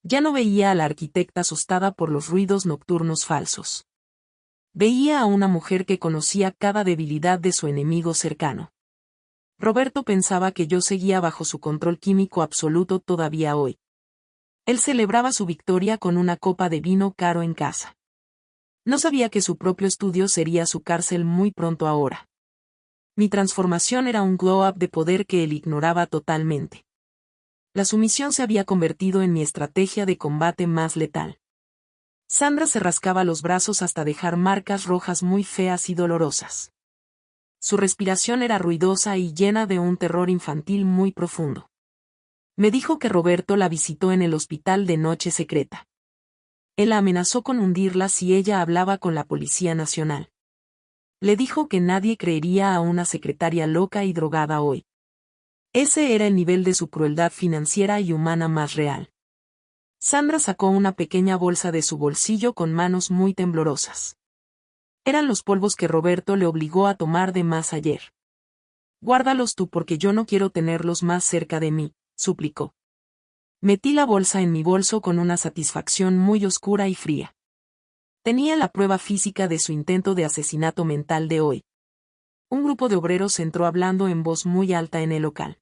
Ya no veía a la arquitecta asustada por los ruidos nocturnos falsos. Veía a una mujer que conocía cada debilidad de su enemigo cercano. Roberto pensaba que yo seguía bajo su control químico absoluto todavía hoy. Él celebraba su victoria con una copa de vino caro en casa. No sabía que su propio estudio sería su cárcel muy pronto ahora. Mi transformación era un glow-up de poder que él ignoraba totalmente. La sumisión se había convertido en mi estrategia de combate más letal. Sandra se rascaba los brazos hasta dejar marcas rojas muy feas y dolorosas. Su respiración era ruidosa y llena de un terror infantil muy profundo. Me dijo que Roberto la visitó en el hospital de noche secreta. Él la amenazó con hundirla si ella hablaba con la Policía Nacional. Le dijo que nadie creería a una secretaria loca y drogada hoy. Ese era el nivel de su crueldad financiera y humana más real. Sandra sacó una pequeña bolsa de su bolsillo con manos muy temblorosas. Eran los polvos que Roberto le obligó a tomar de más ayer. Guárdalos tú porque yo no quiero tenerlos más cerca de mí, suplicó. Metí la bolsa en mi bolso con una satisfacción muy oscura y fría. Tenía la prueba física de su intento de asesinato mental de hoy. Un grupo de obreros entró hablando en voz muy alta en el local.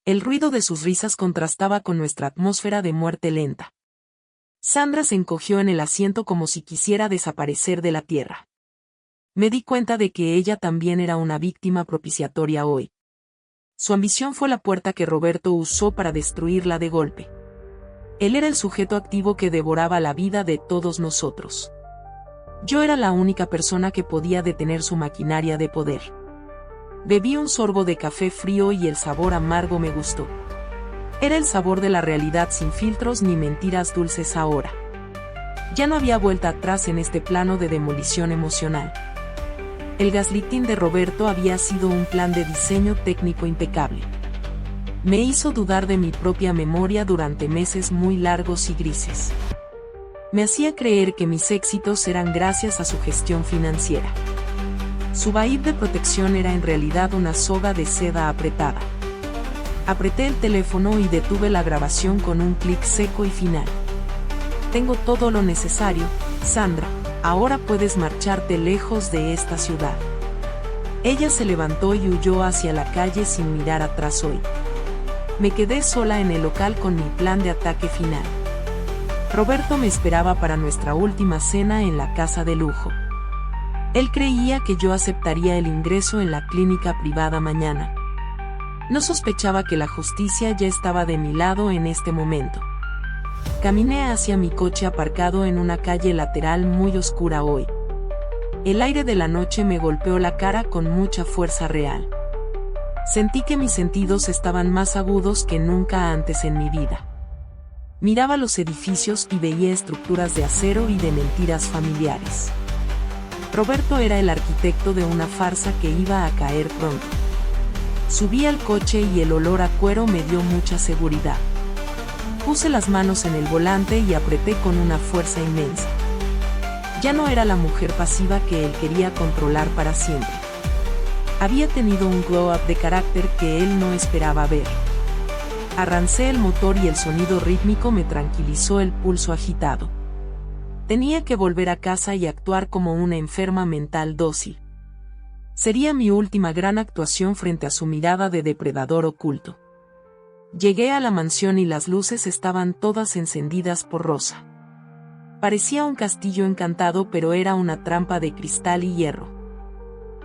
El ruido de sus risas contrastaba con nuestra atmósfera de muerte lenta. Sandra se encogió en el asiento como si quisiera desaparecer de la tierra. Me di cuenta de que ella también era una víctima propiciatoria hoy. Su ambición fue la puerta que Roberto usó para destruirla de golpe. Él era el sujeto activo que devoraba la vida de todos nosotros. Yo era la única persona que podía detener su maquinaria de poder. Bebí un sorbo de café frío y el sabor amargo me gustó. Era el sabor de la realidad sin filtros ni mentiras dulces ahora. Ya no había vuelta atrás en este plano de demolición emocional. El gaslighting de Roberto había sido un plan de diseño técnico impecable. Me hizo dudar de mi propia memoria durante meses muy largos y grises. Me hacía creer que mis éxitos eran gracias a su gestión financiera. Su vaíz de protección era en realidad una soga de seda apretada. Apreté el teléfono y detuve la grabación con un clic seco y final. Tengo todo lo necesario, Sandra, ahora puedes marcharte lejos de esta ciudad. Ella se levantó y huyó hacia la calle sin mirar atrás hoy. Me quedé sola en el local con mi plan de ataque final. Roberto me esperaba para nuestra última cena en la casa de lujo. Él creía que yo aceptaría el ingreso en la clínica privada mañana. No sospechaba que la justicia ya estaba de mi lado en este momento. Caminé hacia mi coche aparcado en una calle lateral muy oscura hoy. El aire de la noche me golpeó la cara con mucha fuerza real. Sentí que mis sentidos estaban más agudos que nunca antes en mi vida. Miraba los edificios y veía estructuras de acero y de mentiras familiares. Roberto era el arquitecto de una farsa que iba a caer pronto. Subí al coche y el olor a cuero me dio mucha seguridad. Puse las manos en el volante y apreté con una fuerza inmensa. Ya no era la mujer pasiva que él quería controlar para siempre. Había tenido un glow-up de carácter que él no esperaba ver. Arrancé el motor y el sonido rítmico me tranquilizó el pulso agitado. Tenía que volver a casa y actuar como una enferma mental dócil. Sería mi última gran actuación frente a su mirada de depredador oculto. Llegué a la mansión y las luces estaban todas encendidas por Rosa. Parecía un castillo encantado, pero era una trampa de cristal y hierro.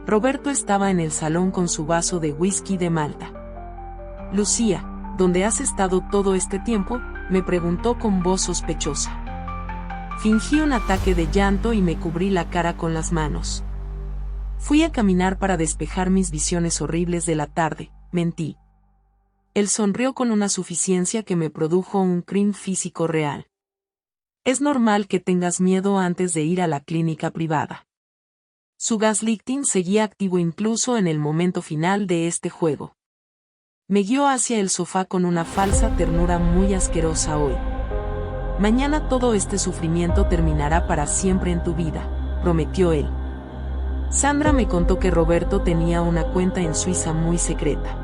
Roberto estaba en el salón con su vaso de whisky de Malta. Lucía, ¿dónde has estado todo este tiempo?, me preguntó con voz sospechosa. Fingí un ataque de llanto y me cubrí la cara con las manos. Fui a caminar para despejar mis visiones horribles de la tarde, mentí. Él sonrió con una suficiencia que me produjo un crin físico real. Es normal que tengas miedo antes de ir a la clínica privada. Su gaslighting seguía activo incluso en el momento final de este juego. Me guió hacia el sofá con una falsa ternura muy asquerosa hoy. Mañana todo este sufrimiento terminará para siempre en tu vida, prometió él. Sandra me contó que Roberto tenía una cuenta en Suiza muy secreta.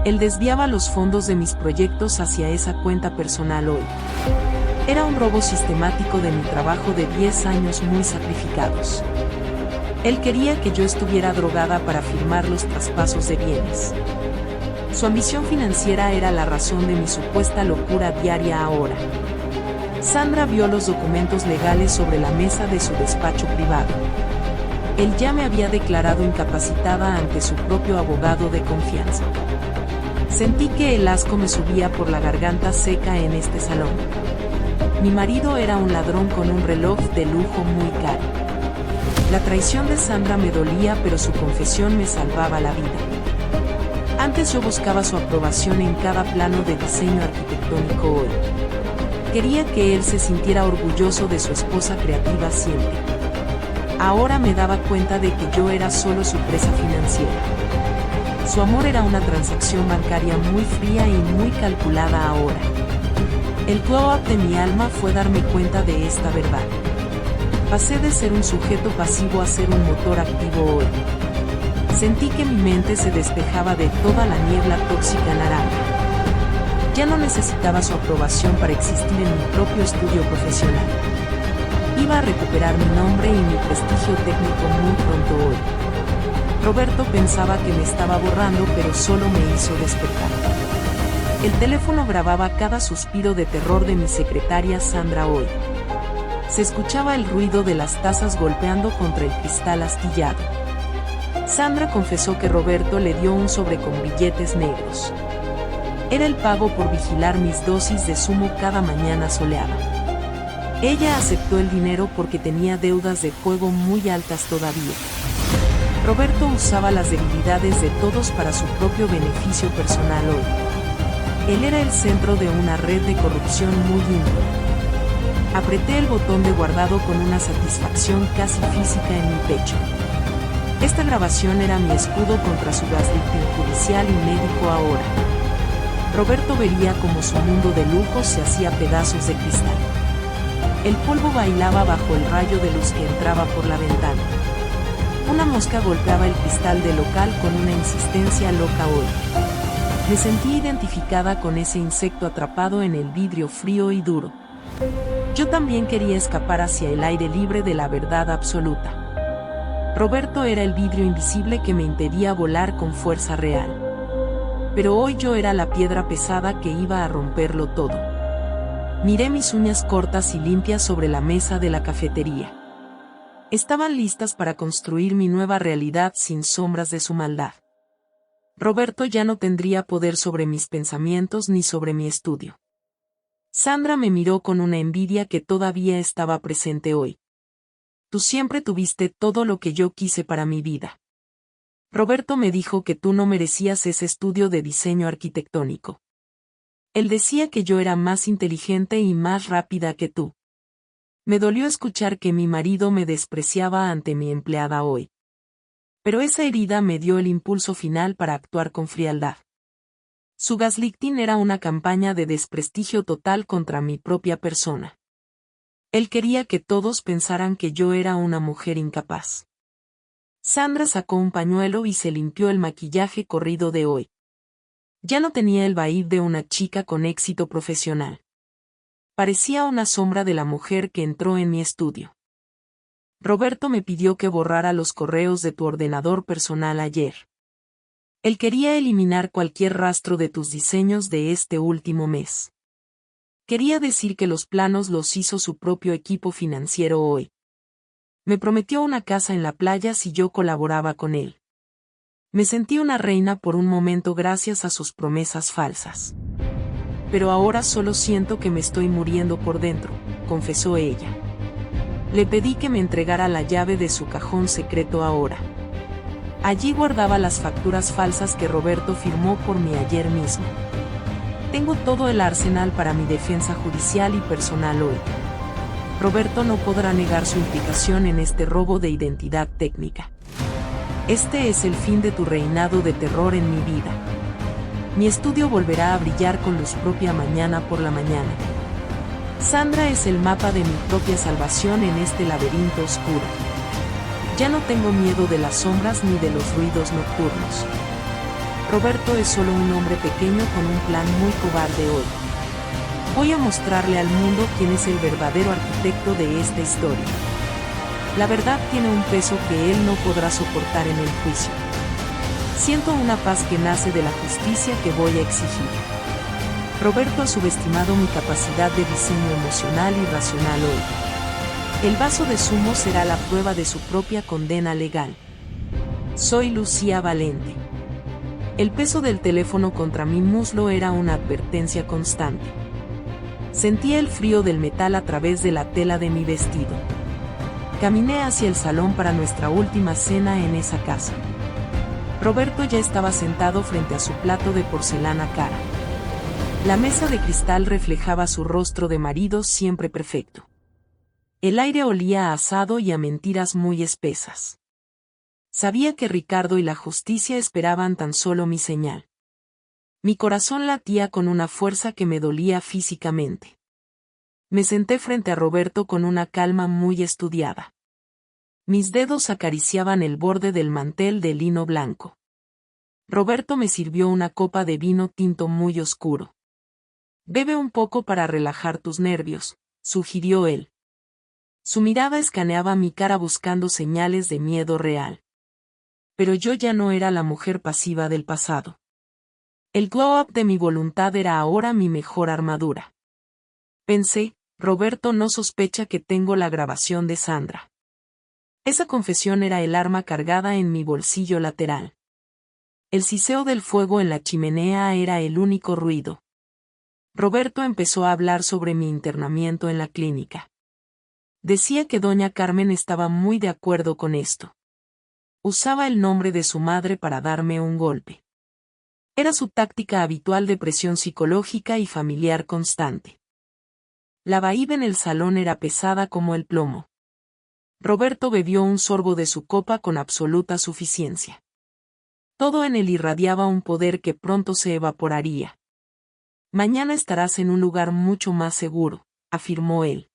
Él desviaba los fondos de mis proyectos hacia esa cuenta personal hoy. Era un robo sistemático de mi trabajo de 10 años muy sacrificados. Él quería que yo estuviera drogada para firmar los traspasos de bienes. Su ambición financiera era la razón de mi supuesta locura diaria ahora. Sandra vio los documentos legales sobre la mesa de su despacho privado. Él ya me había declarado incapacitada ante su propio abogado de confianza. Sentí que el asco me subía por la garganta seca en este salón. Mi marido era un ladrón con un reloj de lujo muy caro. La traición de Sandra me dolía, pero su confesión me salvaba la vida. Antes yo buscaba su aprobación en cada plano de diseño arquitectónico hoy. Quería que él se sintiera orgulloso de su esposa creativa siempre. Ahora me daba cuenta de que yo era solo su presa financiera. Su amor era una transacción bancaria muy fría y muy calculada ahora. El glow-up de mi alma fue darme cuenta de esta verdad. Pasé de ser un sujeto pasivo a ser un motor activo hoy. Sentí que mi mente se despejaba de toda la niebla tóxica naranja. Ya no necesitaba su aprobación para existir en mi propio estudio profesional. Iba a recuperar mi nombre y mi prestigio técnico muy pronto hoy. Roberto pensaba que me estaba borrando, pero solo me hizo despertar. El teléfono grababa cada suspiro de terror de mi secretaria Sandra hoy. Se escuchaba el ruido de las tazas golpeando contra el cristal astillado. Sandra confesó que Roberto le dio un sobre con billetes negros. Era el pago por vigilar mis dosis de zumo cada mañana soleada. Ella aceptó el dinero porque tenía deudas de juego muy altas todavía. Roberto usaba las debilidades de todos para su propio beneficio personal hoy. Él era el centro de una red de corrupción muy íntima. Apreté el botón de guardado con una satisfacción casi física en mi pecho. Esta grabación era mi escudo contra su gaslighting judicial y médico ahora. Roberto vería como su mundo de lujo se hacía pedazos de cristal. El polvo bailaba bajo el rayo de luz que entraba por la ventana. Una mosca golpeaba el cristal del local con una insistencia loca hoy. Me sentí identificada con ese insecto atrapado en el vidrio frío y duro. Yo también quería escapar hacia el aire libre de la verdad absoluta. Roberto era el vidrio invisible que me impedía volar con fuerza real. Pero hoy yo era la piedra pesada que iba a romperlo todo. Miré mis uñas cortas y limpias sobre la mesa de la cafetería. Estaban listas para construir mi nueva realidad sin sombras de su maldad. Roberto ya no tendría poder sobre mis pensamientos ni sobre mi estudio. Sandra me miró con una envidia que todavía estaba presente hoy. Tú siempre tuviste todo lo que yo quise para mi vida. Roberto me dijo que tú no merecías ese estudio de diseño arquitectónico. Él decía que yo era más inteligente y más rápida que tú. Me dolió escuchar que mi marido me despreciaba ante mi empleada hoy. Pero esa herida me dio el impulso final para actuar con frialdad. Su gaslighting era una campaña de desprestigio total contra mi propia persona. Él quería que todos pensaran que yo era una mujer incapaz. Sandra sacó un pañuelo y se limpió el maquillaje corrido de hoy. Ya no tenía el vaivén de una chica con éxito profesional. Parecía una sombra de la mujer que entró en mi estudio. Roberto me pidió que borrara los correos de tu ordenador personal ayer. Él quería eliminar cualquier rastro de tus diseños de este último mes. Quería decir que los planos los hizo su propio equipo financiero hoy. Me prometió una casa en la playa si yo colaboraba con él. Me sentí una reina por un momento gracias a sus promesas falsas. Pero ahora solo siento que me estoy muriendo por dentro, confesó ella. Le pedí que me entregara la llave de su cajón secreto ahora. Allí guardaba las facturas falsas que Roberto firmó por mí ayer mismo. Tengo todo el arsenal para mi defensa judicial y personal hoy. Roberto no podrá negar su implicación en este robo de identidad técnica. Este es el fin de tu reinado de terror en mi vida. Mi estudio volverá a brillar con luz propia mañana por la mañana. Sandra es el mapa de mi propia salvación en este laberinto oscuro. Ya no tengo miedo de las sombras ni de los ruidos nocturnos. Roberto es solo un hombre pequeño con un plan muy cobarde hoy. Voy a mostrarle al mundo quién es el verdadero arquitecto de esta historia. La verdad tiene un peso que él no podrá soportar en el juicio. Siento una paz que nace de la justicia que voy a exigir. Roberto ha subestimado mi capacidad de diseño emocional y racional hoy. El vaso de zumo será la prueba de su propia condena legal. Soy Lucía Valente. El peso del teléfono contra mi muslo era una advertencia constante. Sentía el frío del metal a través de la tela de mi vestido. Caminé hacia el salón para nuestra última cena en esa casa. Roberto ya estaba sentado frente a su plato de porcelana cara. La mesa de cristal reflejaba su rostro de marido siempre perfecto. El aire olía a asado y a mentiras muy espesas. Sabía que Ricardo y la justicia esperaban tan solo mi señal. Mi corazón latía con una fuerza que me dolía físicamente. Me senté frente a Roberto con una calma muy estudiada. Mis dedos acariciaban el borde del mantel de lino blanco. Roberto me sirvió una copa de vino tinto muy oscuro. Bebe un poco para relajar tus nervios, sugirió él. Su mirada escaneaba mi cara buscando señales de miedo real. Pero yo ya no era la mujer pasiva del pasado. El glow-up de mi voluntad era ahora mi mejor armadura. Pensé, Roberto no sospecha que tengo la grabación de Sandra. Esa confesión era el arma cargada en mi bolsillo lateral. El siseo del fuego en la chimenea era el único ruido. Roberto empezó a hablar sobre mi internamiento en la clínica. Decía que doña Carmen estaba muy de acuerdo con esto. Usaba el nombre de su madre para darme un golpe. Era su táctica habitual de presión psicológica y familiar constante. La vaída en el salón era pesada como el plomo. Roberto bebió un sorbo de su copa con absoluta suficiencia. Todo en él irradiaba un poder que pronto se evaporaría. Mañana estarás en un lugar mucho más seguro, afirmó él.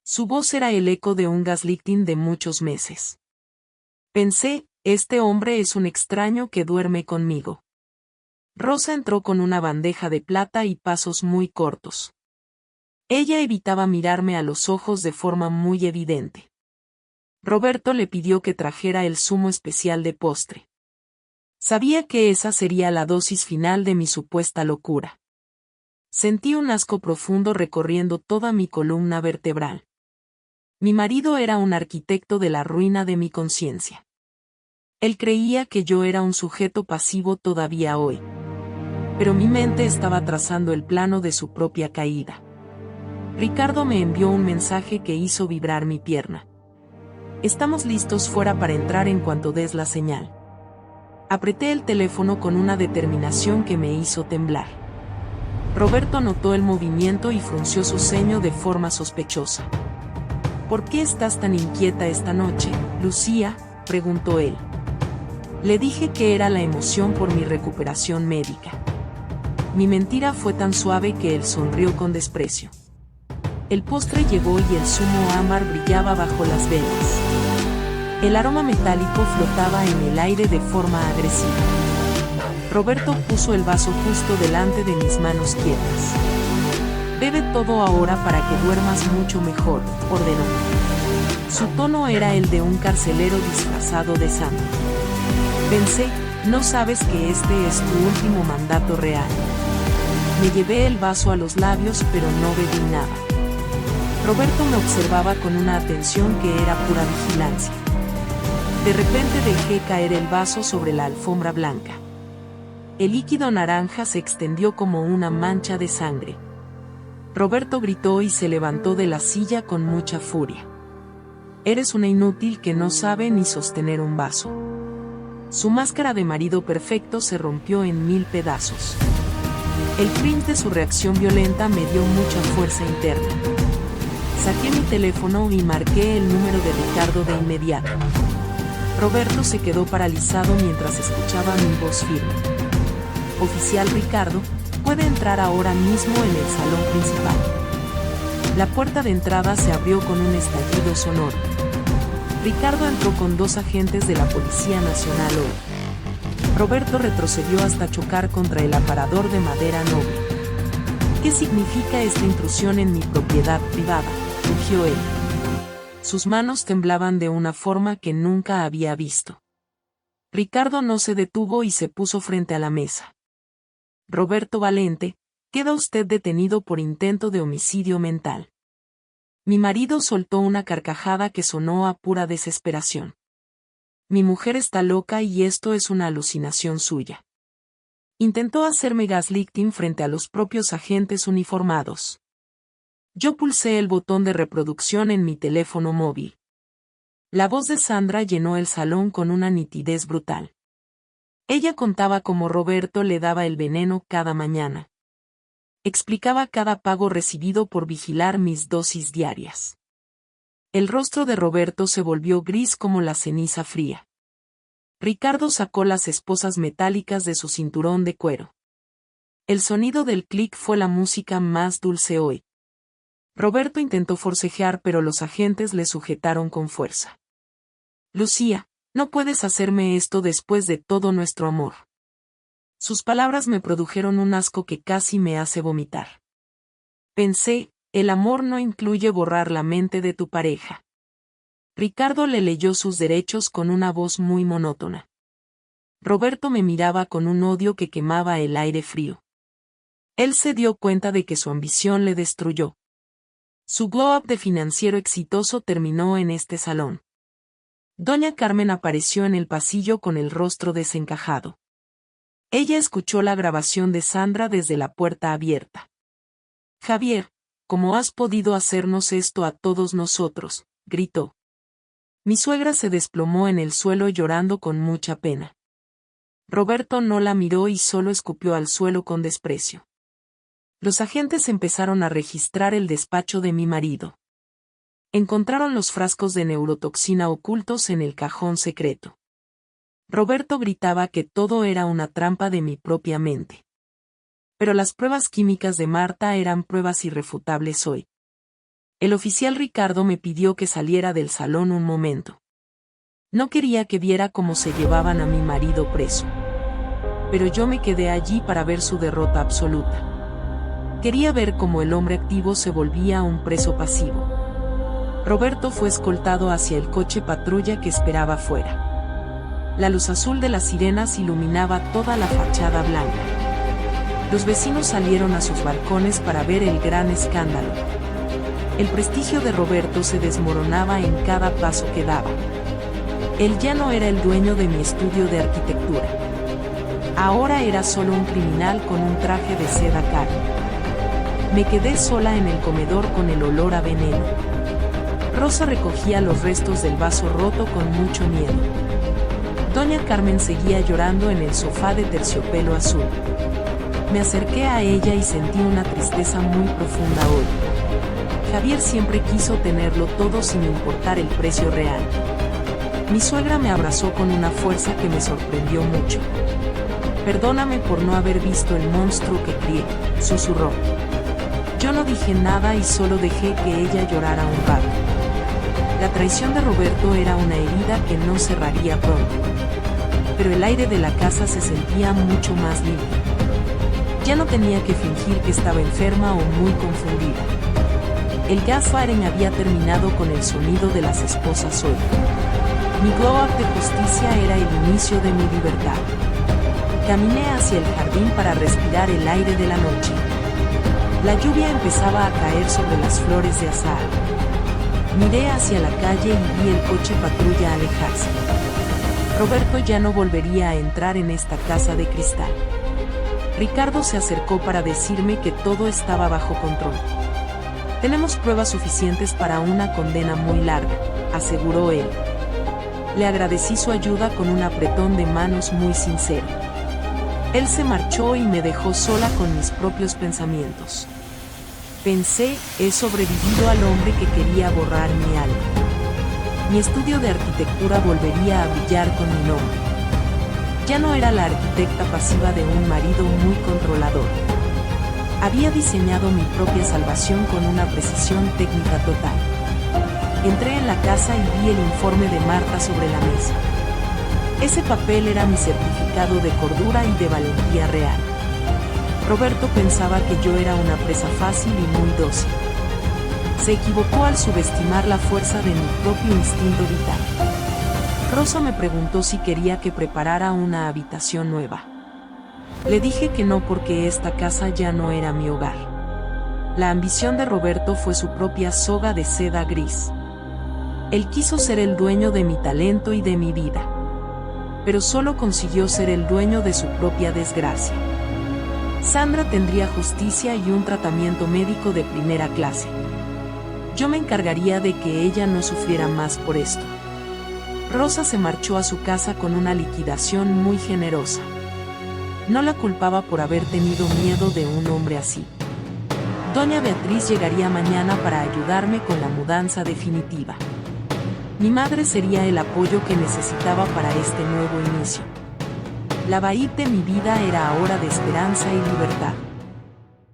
Su voz era el eco de un gaslighting de muchos meses. Pensé, este hombre es un extraño que duerme conmigo. Rosa entró con una bandeja de plata y pasos muy cortos. Ella evitaba mirarme a los ojos de forma muy evidente. Roberto le pidió que trajera el zumo especial de postre. Sabía que esa sería la dosis final de mi supuesta locura. Sentí un asco profundo recorriendo toda mi columna vertebral. Mi marido era un arquitecto de la ruina de mi conciencia. Él creía que yo era un sujeto pasivo todavía hoy. Pero mi mente estaba trazando el plano de su propia caída. Ricardo me envió un mensaje que hizo vibrar mi pierna. Estamos listos fuera para entrar en cuanto des la señal. Apreté el teléfono con una determinación que me hizo temblar. Roberto notó el movimiento y frunció su ceño de forma sospechosa. ¿Por qué estás tan inquieta esta noche, Lucía?, preguntó él. Le dije que era la emoción por mi recuperación médica. Mi mentira fue tan suave que él sonrió con desprecio. El postre llegó y el zumo ámbar brillaba bajo las velas. El aroma metálico flotaba en el aire de forma agresiva. Roberto puso el vaso justo delante de mis manos quietas. Bebe todo ahora para que duermas mucho mejor, ordenó. Su tono era el de un carcelero disfrazado de santo. Pensé, no sabes que este es tu último mandato real. Me llevé el vaso a los labios pero no bebí nada. Roberto me observaba con una atención que era pura vigilancia. De repente dejé caer el vaso sobre la alfombra blanca. El líquido naranja se extendió como una mancha de sangre. Roberto gritó y se levantó de la silla con mucha furia. Eres una inútil que no sabe ni sostener un vaso. Su máscara de marido perfecto se rompió en 1000 pedazos. El cringe de su reacción violenta me dio mucha fuerza interna. Saqué mi teléfono y marqué el número de Ricardo de inmediato. Roberto se quedó paralizado mientras escuchaba mi voz firme. Oficial Ricardo, puede entrar ahora mismo en el salón principal. La puerta de entrada se abrió con un estallido sonoro. Ricardo entró con 2 agentes de la Policía Nacional hoy. Roberto retrocedió hasta chocar contra el aparador de madera noble. ¿Qué significa esta intrusión en mi propiedad privada?, rugió él. Sus manos temblaban de una forma que nunca había visto. Ricardo no se detuvo y se puso frente a la mesa. Roberto Valente, queda usted detenido por intento de homicidio mental. Mi marido soltó una carcajada que sonó a pura desesperación. Mi mujer está loca y esto es una alucinación suya. Intentó hacerme gaslighting frente a los propios agentes uniformados. Yo pulsé el botón de reproducción en mi teléfono móvil. La voz de Sandra llenó el salón con una nitidez brutal. Ella contaba cómo Roberto le daba el veneno cada mañana. Explicaba cada pago recibido por vigilar mis dosis diarias. El rostro de Roberto se volvió gris como la ceniza fría. Ricardo sacó las esposas metálicas de su cinturón de cuero. El sonido del clic fue la música más dulce hoy. Roberto intentó forcejear, pero los agentes le sujetaron con fuerza. Lucía, no puedes hacerme esto después de todo nuestro amor. Sus palabras me produjeron un asco que casi me hace vomitar. Pensé, el amor no incluye borrar la mente de tu pareja. Ricardo le leyó sus derechos con una voz muy monótona. Roberto me miraba con un odio que quemaba el aire frío. Él se dio cuenta de que su ambición le destruyó. Su glow-up de financiero exitoso terminó en este salón. Doña Carmen apareció en el pasillo con el rostro desencajado. Ella escuchó la grabación de Sandra desde la puerta abierta. Javier, ¿cómo has podido hacernos esto a todos nosotros?, gritó. Mi suegra se desplomó en el suelo llorando con mucha pena. Roberto no la miró y solo escupió al suelo con desprecio. Los agentes empezaron a registrar el despacho de mi marido. Encontraron los frascos de neurotoxina ocultos en el cajón secreto. Roberto gritaba que todo era una trampa de mi propia mente. Pero las pruebas químicas de Marta eran pruebas irrefutables hoy. El oficial Ricardo me pidió que saliera del salón un momento. No quería que viera cómo se llevaban a mi marido preso. Pero yo me quedé allí para ver su derrota absoluta. Quería ver cómo el hombre activo se volvía un preso pasivo. Roberto fue escoltado hacia el coche patrulla que esperaba fuera. La luz azul de las sirenas iluminaba toda la fachada blanca. Los vecinos salieron a sus balcones para ver el gran escándalo. El prestigio de Roberto se desmoronaba en cada paso que daba. Él ya no era el dueño de mi estudio de arquitectura. Ahora era solo un criminal con un traje de seda caro. Me quedé sola en el comedor con el olor a veneno. Rosa recogía los restos del vaso roto con mucho miedo. Doña Carmen seguía llorando en el sofá de terciopelo azul. Me acerqué a ella y sentí una tristeza muy profunda hoy. Javier siempre quiso tenerlo todo sin importar el precio real. Mi suegra me abrazó con una fuerza que me sorprendió mucho. Perdóname por no haber visto el monstruo que crié, susurró. Yo no dije nada y solo dejé que ella llorara un rato. La traición de Roberto era una herida que no cerraría pronto. Pero el aire de la casa se sentía mucho más limpio. Ya no tenía que fingir que estaba enferma o muy confundida. El gasfiring había terminado con el sonido de las esposas hoy. Mi glow-up de justicia era el inicio de mi libertad. Caminé hacia el jardín para respirar el aire de la noche. La lluvia empezaba a caer sobre las flores de azahar. Miré hacia la calle y vi el coche patrulla alejarse. Roberto ya no volvería a entrar en esta casa de cristal. Ricardo se acercó para decirme que todo estaba bajo control. Tenemos pruebas suficientes para una condena muy larga, aseguró él. Le agradecí su ayuda con un apretón de manos muy sincero. Él se marchó y me dejó sola con mis propios pensamientos. Pensé, he sobrevivido al hombre que quería borrar mi alma. Mi estudio de arquitectura volvería a brillar con mi nombre. Ya no era la arquitecta pasiva de un marido muy controlador. Había diseñado mi propia salvación con una precisión técnica total. Entré en la casa y vi el informe de Marta sobre la mesa. Ese papel era mi certificado de cordura y de valentía real. Roberto pensaba que yo era una presa fácil y muy dócil. Se equivocó al subestimar la fuerza de mi propio instinto vital. Rosa me preguntó si quería que preparara una habitación nueva. Le dije que no porque esta casa ya no era mi hogar. La ambición de Roberto fue su propia soga de seda gris. Él quiso ser el dueño de mi talento y de mi vida. Pero solo consiguió ser el dueño de su propia desgracia. Sandra tendría justicia y un tratamiento médico de primera clase. Yo me encargaría de que ella no sufriera más por esto. Rosa se marchó a su casa con una liquidación muy generosa. No la culpaba por haber tenido miedo de un hombre así. Doña Beatriz llegaría mañana para ayudarme con la mudanza definitiva. Mi madre sería el apoyo que necesitaba para este nuevo inicio. La Bahía de mi vida era ahora de esperanza y libertad.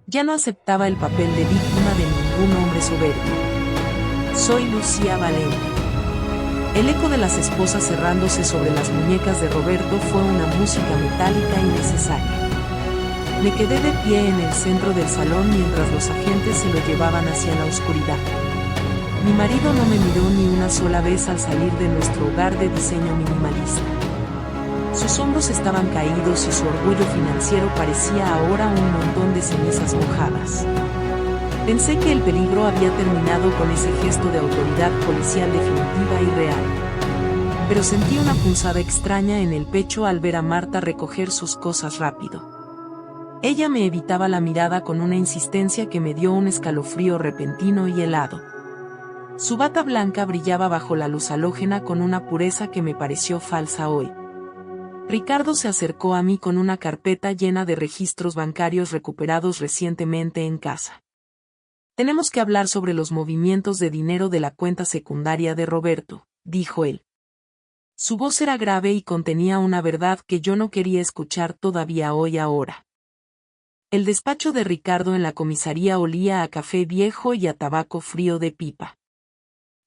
Ya no aceptaba el papel de víctima de ningún hombre soberbio. Soy Lucía Valente. El eco de las esposas cerrándose sobre las muñecas de Roberto fue una música metálica innecesaria. Me quedé de pie en el centro del salón mientras los agentes se lo llevaban hacia la oscuridad. Mi marido no me miró ni una sola vez al salir de nuestro hogar de diseño minimalista. Sus hombros estaban caídos y su orgullo financiero parecía ahora un montón de cenizas mojadas. Pensé que el peligro había terminado con ese gesto de autoridad policial definitiva y real. Pero sentí una punzada extraña en el pecho al ver a Marta recoger sus cosas rápido. Ella me evitaba la mirada con una insistencia que me dio un escalofrío repentino y helado. Su bata blanca brillaba bajo la luz halógena con una pureza que me pareció falsa hoy. Ricardo se acercó a mí con una carpeta llena de registros bancarios recuperados recientemente en casa. Tenemos que hablar sobre los movimientos de dinero de la cuenta secundaria de Roberto, dijo él. Su voz era grave y contenía una verdad que yo no quería escuchar todavía hoy ahora. El despacho de Ricardo en la comisaría olía a café viejo y a tabaco frío de pipa.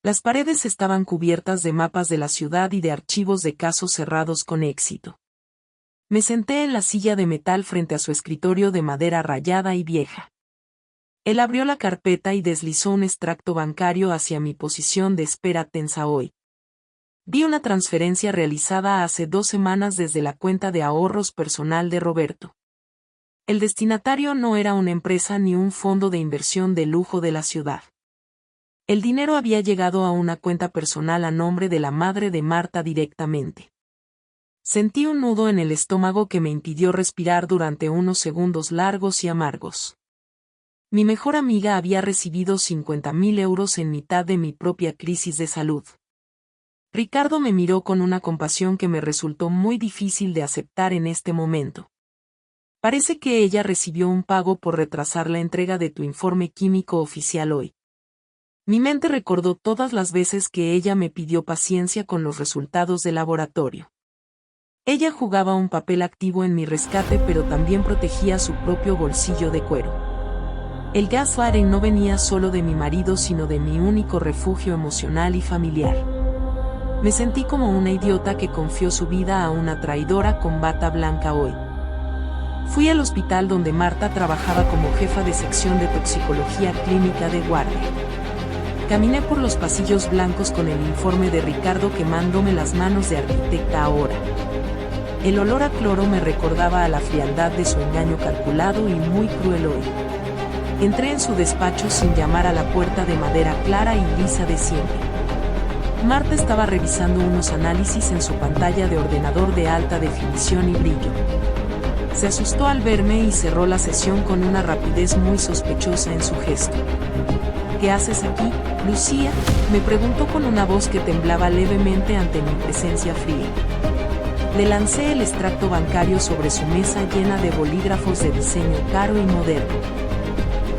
Las paredes estaban cubiertas de mapas de la ciudad y de archivos de casos cerrados con éxito. Me senté en la silla de metal frente a su escritorio de madera rayada y vieja. Él abrió la carpeta y deslizó un extracto bancario hacia mi posición de espera tensa hoy. Vi una transferencia realizada hace 2 semanas desde la cuenta de ahorros personal de Roberto. El destinatario no era una empresa ni un fondo de inversión de lujo de la ciudad. El dinero había llegado a una cuenta personal a nombre de la madre de Marta directamente. Sentí un nudo en el estómago que me impidió respirar durante unos segundos largos y amargos. Mi mejor amiga había recibido 50.000 euros en mitad de mi propia crisis de salud. Ricardo me miró con una compasión que me resultó muy difícil de aceptar en este momento. Parece que ella recibió un pago por retrasar la entrega de tu informe químico oficial hoy. Mi mente recordó todas las veces que ella me pidió paciencia con los resultados del laboratorio. Ella jugaba un papel activo en mi rescate, pero también protegía su propio bolsillo de cuero. El gaslighting no venía solo de mi marido, sino de mi único refugio emocional y familiar. Me sentí como una idiota que confió su vida a una traidora con bata blanca hoy. Fui al hospital donde Marta trabajaba como jefa de sección de toxicología clínica de guardia. Caminé por los pasillos blancos con el informe de Ricardo quemándome las manos de arquitecta ahora. El olor a cloro me recordaba a la frialdad de su engaño calculado y muy cruel hoy. Entré en su despacho sin llamar a la puerta de madera clara y lisa de siempre. Marta estaba revisando unos análisis en su pantalla de ordenador de alta definición y brillo. Se asustó al verme y cerró la sesión con una rapidez muy sospechosa en su gesto. ¿Qué haces aquí, Lucía?, me preguntó con una voz que temblaba levemente ante mi presencia fría. Le lancé el extracto bancario sobre su mesa llena de bolígrafos de diseño caro y moderno.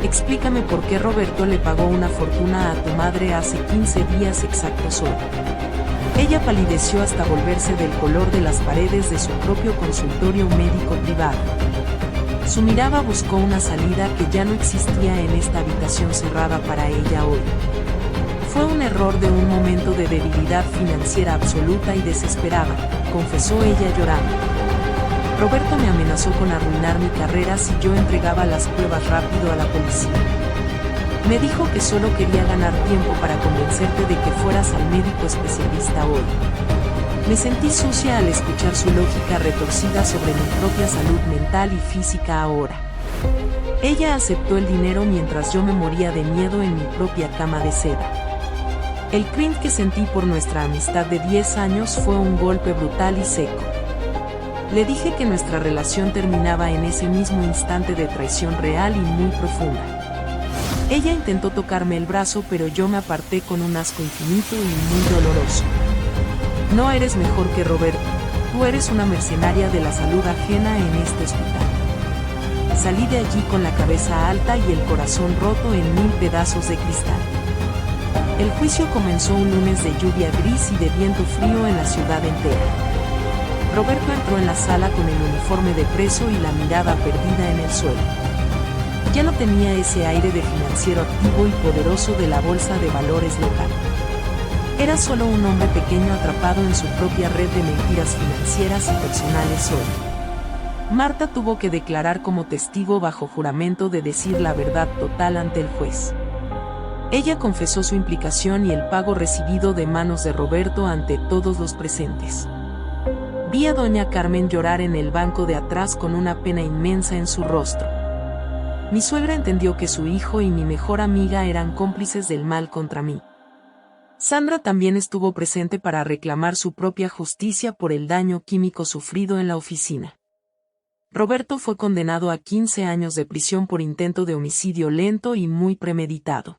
Explícame por qué Roberto le pagó una fortuna a tu madre hace 15 días exactos hoy. Ella palideció hasta volverse del color de las paredes de su propio consultorio médico privado. Su mirada buscó una salida que ya no existía en esta habitación cerrada para ella hoy. Fue un error de un momento de debilidad financiera absoluta y desesperada, confesó ella llorando. Roberto me amenazó con arruinar mi carrera si yo entregaba las pruebas rápido a la policía. Me dijo que solo quería ganar tiempo para convencerte de que fueras al médico especialista hoy. Me sentí sucia al escuchar su lógica retorcida sobre mi propia salud mental y física ahora. Ella aceptó el dinero mientras yo me moría de miedo en mi propia cama de seda. El cringe que sentí por nuestra amistad de 10 años fue un golpe brutal y seco. Le dije que nuestra relación terminaba en ese mismo instante de traición real y muy profunda. Ella intentó tocarme el brazo, pero yo me aparté con un asco infinito y muy doloroso. No eres mejor que Roberto, tú eres una mercenaria de la salud ajena en este hospital. Salí de allí con la cabeza alta y el corazón roto en 1000 pedazos de cristal. El juicio comenzó un lunes de lluvia gris y de viento frío en la ciudad entera. Roberto entró en la sala con el uniforme de preso y la mirada perdida en el suelo. Ya no tenía ese aire de financiero activo y poderoso de la bolsa de valores local. Era solo un hombre pequeño atrapado en su propia red de mentiras financieras y personales hoy. Marta tuvo que declarar como testigo bajo juramento de decir la verdad total ante el juez. Ella confesó su implicación y el pago recibido de manos de Roberto ante todos los presentes. Vi a doña Carmen llorar en el banco de atrás con una pena inmensa en su rostro. Mi suegra entendió que su hijo y mi mejor amiga eran cómplices del mal contra mí. Sandra también estuvo presente para reclamar su propia justicia por el daño químico sufrido en la oficina. Roberto fue condenado a 15 años de prisión por intento de homicidio lento y muy premeditado.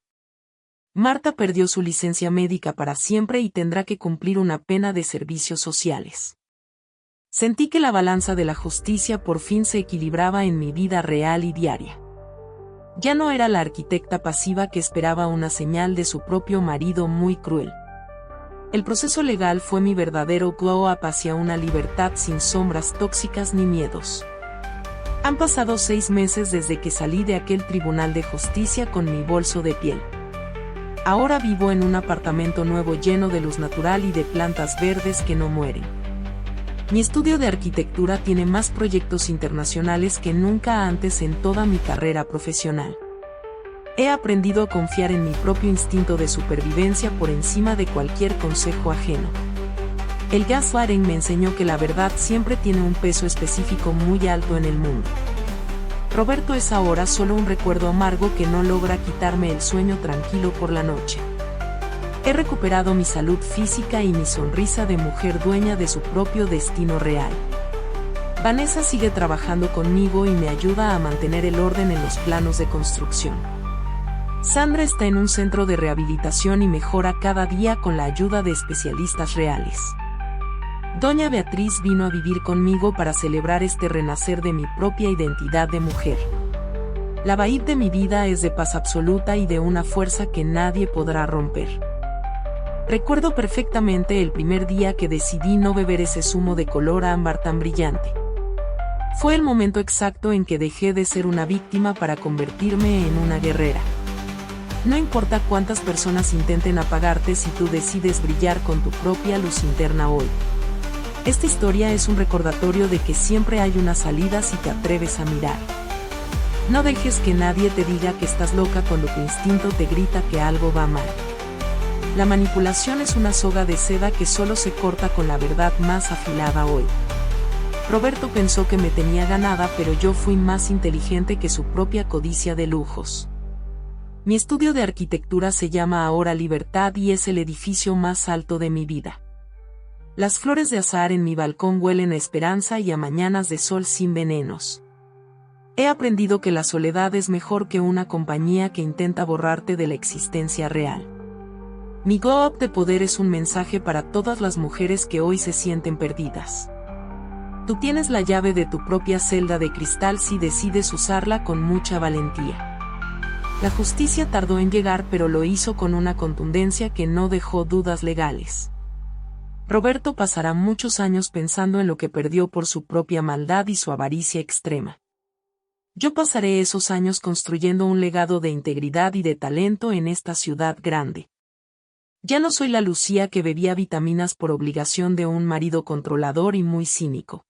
Marta perdió su licencia médica para siempre y tendrá que cumplir una pena de servicios sociales. Sentí que la balanza de la justicia por fin se equilibraba en mi vida real y diaria. Ya no era la arquitecta pasiva que esperaba una señal de su propio marido muy cruel. El proceso legal fue mi verdadero glow up hacia una libertad sin sombras tóxicas ni miedos. Han pasado 6 meses desde que salí de aquel tribunal de justicia con mi bolso de piel. Ahora vivo en un apartamento nuevo lleno de luz natural y de plantas verdes que no mueren. Mi estudio de arquitectura tiene más proyectos internacionales que nunca antes en toda mi carrera profesional. He aprendido a confiar en mi propio instinto de supervivencia por encima de cualquier consejo ajeno. El gaslighting me enseñó que la verdad siempre tiene un peso específico muy alto en el mundo. Roberto es ahora solo un recuerdo amargo que no logra quitarme el sueño tranquilo por la noche. He recuperado mi salud física y mi sonrisa de mujer dueña de su propio destino real. Vanessa sigue trabajando conmigo y me ayuda a mantener el orden en los planos de construcción. Sandra está en un centro de rehabilitación y mejora cada día con la ayuda de especialistas reales. Doña Beatriz vino a vivir conmigo para celebrar este renacer de mi propia identidad de mujer. La vibe de mi vida es de paz absoluta y de una fuerza que nadie podrá romper. Recuerdo perfectamente el primer día que decidí no beber ese zumo de color ámbar tan brillante. Fue el momento exacto en que dejé de ser una víctima para convertirme en una guerrera. No importa cuántas personas intenten apagarte si tú decides brillar con tu propia luz interna hoy. Esta historia es un recordatorio de que siempre hay una salida si te atreves a mirar. No dejes que nadie te diga que estás loca cuando tu instinto te grita que algo va mal. La manipulación es una soga de seda que solo se corta con la verdad más afilada hoy. Roberto pensó que me tenía ganada, pero yo fui más inteligente que su propia codicia de lujos. Mi estudio de arquitectura se llama ahora Libertad y es el edificio más alto de mi vida. Las flores de azahar en mi balcón huelen a esperanza y a mañanas de sol sin venenos. He aprendido que la soledad es mejor que una compañía que intenta borrarte de la existencia real. Mi glow up de poder es un mensaje para todas las mujeres que hoy se sienten perdidas. Tú tienes la llave de tu propia celda de cristal si decides usarla con mucha valentía. La justicia tardó en llegar, pero lo hizo con una contundencia que no dejó dudas legales. Roberto pasará muchos años pensando en lo que perdió por su propia maldad y su avaricia extrema. Yo pasaré esos años construyendo un legado de integridad y de talento en esta ciudad grande. Ya no soy la Lucía que bebía vitaminas por obligación de un marido controlador y muy cínico.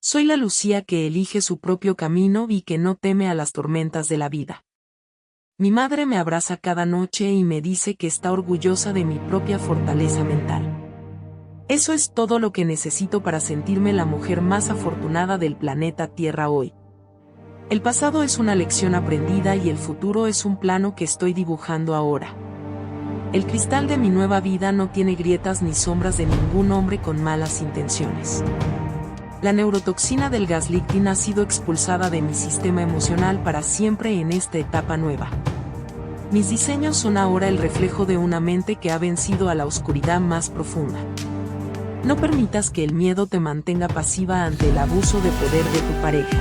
Soy la Lucía que elige su propio camino y que no teme a las tormentas de la vida. Mi madre me abraza cada noche y me dice que está orgullosa de mi propia fortaleza mental. Eso es todo lo que necesito para sentirme la mujer más afortunada del planeta Tierra hoy. El pasado es una lección aprendida y el futuro es un plano que estoy dibujando ahora. El cristal de mi nueva vida no tiene grietas ni sombras de ningún hombre con malas intenciones. La neurotoxina del gaslighting ha sido expulsada de mi sistema emocional para siempre en esta etapa nueva. Mis diseños son ahora el reflejo de una mente que ha vencido a la oscuridad más profunda. No permitas que el miedo te mantenga pasiva ante el abuso de poder de tu pareja.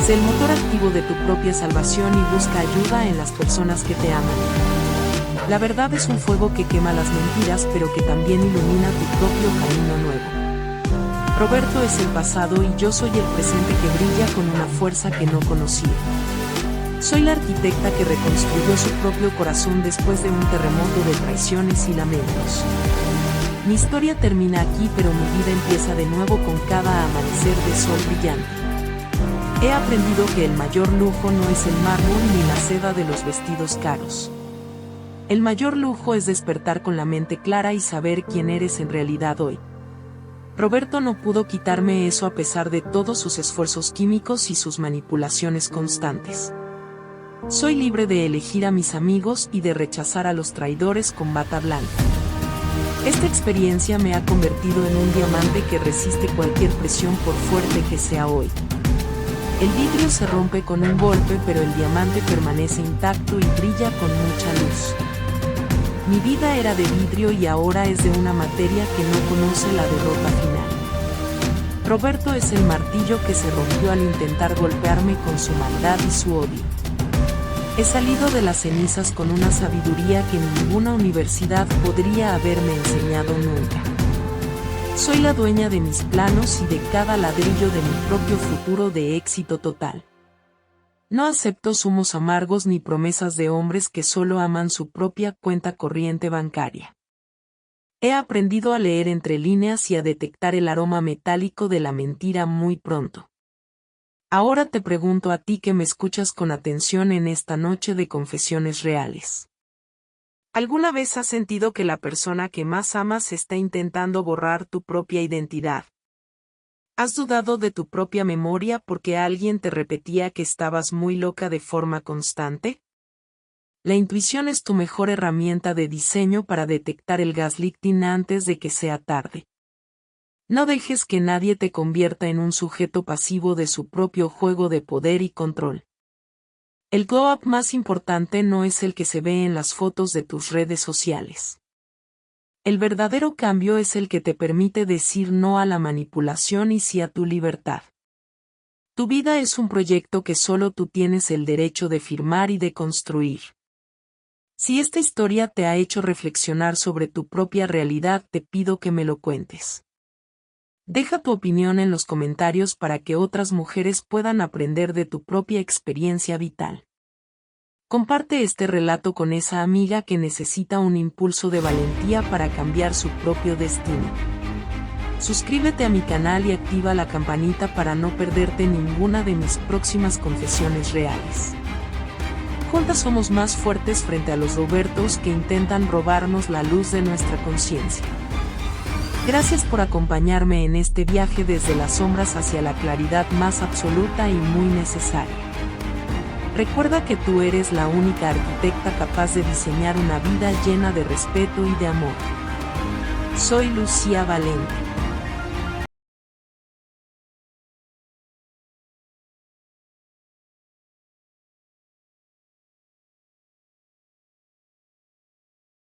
Sé el motor activo de tu propia salvación y busca ayuda en las personas que te aman. La verdad es un fuego que quema las mentiras, pero que también ilumina tu propio camino nuevo. Roberto es el pasado y yo soy el presente que brilla con una fuerza que no conocía. Soy la arquitecta que reconstruyó su propio corazón después de un terremoto de traiciones y lamentos. Mi historia termina aquí, pero mi vida empieza de nuevo con cada amanecer de sol brillante. He aprendido que el mayor lujo no es el mármol ni la seda de los vestidos caros. El mayor lujo es despertar con la mente clara y saber quién eres en realidad hoy. Roberto no pudo quitarme eso a pesar de todos sus esfuerzos químicos y sus manipulaciones constantes. Soy libre de elegir a mis amigos y de rechazar a los traidores con bata blanca. Esta experiencia me ha convertido en un diamante que resiste cualquier presión por fuerte que sea hoy. El vidrio se rompe con un golpe, pero el diamante permanece intacto y brilla con mucha luz. Mi vida era de vidrio y ahora es de una materia que no conoce la derrota final. Roberto es el martillo que se rompió al intentar golpearme con su maldad y su odio. He salido de las cenizas con una sabiduría que ninguna universidad podría haberme enseñado nunca. Soy la dueña de mis planos y de cada ladrillo de mi propio futuro de éxito total. No acepto zumos amargos ni promesas de hombres que solo aman su propia cuenta corriente bancaria. He aprendido a leer entre líneas y a detectar el aroma metálico de la mentira muy pronto. Ahora te pregunto a ti que me escuchas con atención en esta noche de confesiones reales. ¿Alguna vez has sentido que la persona que más amas está intentando borrar tu propia identidad? ¿Has dudado de tu propia memoria porque alguien te repetía que estabas muy loca de forma constante? La intuición es tu mejor herramienta de diseño para detectar el gaslighting antes de que sea tarde. No dejes que nadie te convierta en un sujeto pasivo de su propio juego de poder y control. El glow up más importante no es el que se ve en las fotos de tus redes sociales. El verdadero cambio es el que te permite decir no a la manipulación y sí a tu libertad. Tu vida es un proyecto que solo tú tienes el derecho de firmar y de construir. Si esta historia te ha hecho reflexionar sobre tu propia realidad, te pido que me lo cuentes. Deja tu opinión en los comentarios para que otras mujeres puedan aprender de tu propia experiencia vital. Comparte este relato con esa amiga que necesita un impulso de valentía para cambiar su propio destino. Suscríbete a mi canal y activa la campanita para no perderte ninguna de mis próximas confesiones reales. Juntas somos más fuertes frente a los Robertos que intentan robarnos la luz de nuestra conciencia. Gracias por acompañarme en este viaje desde las sombras hacia la claridad más absoluta y muy necesaria. Recuerda que tú eres la única arquitecta capaz de diseñar una vida llena de respeto y de amor. Soy Lucía Valente.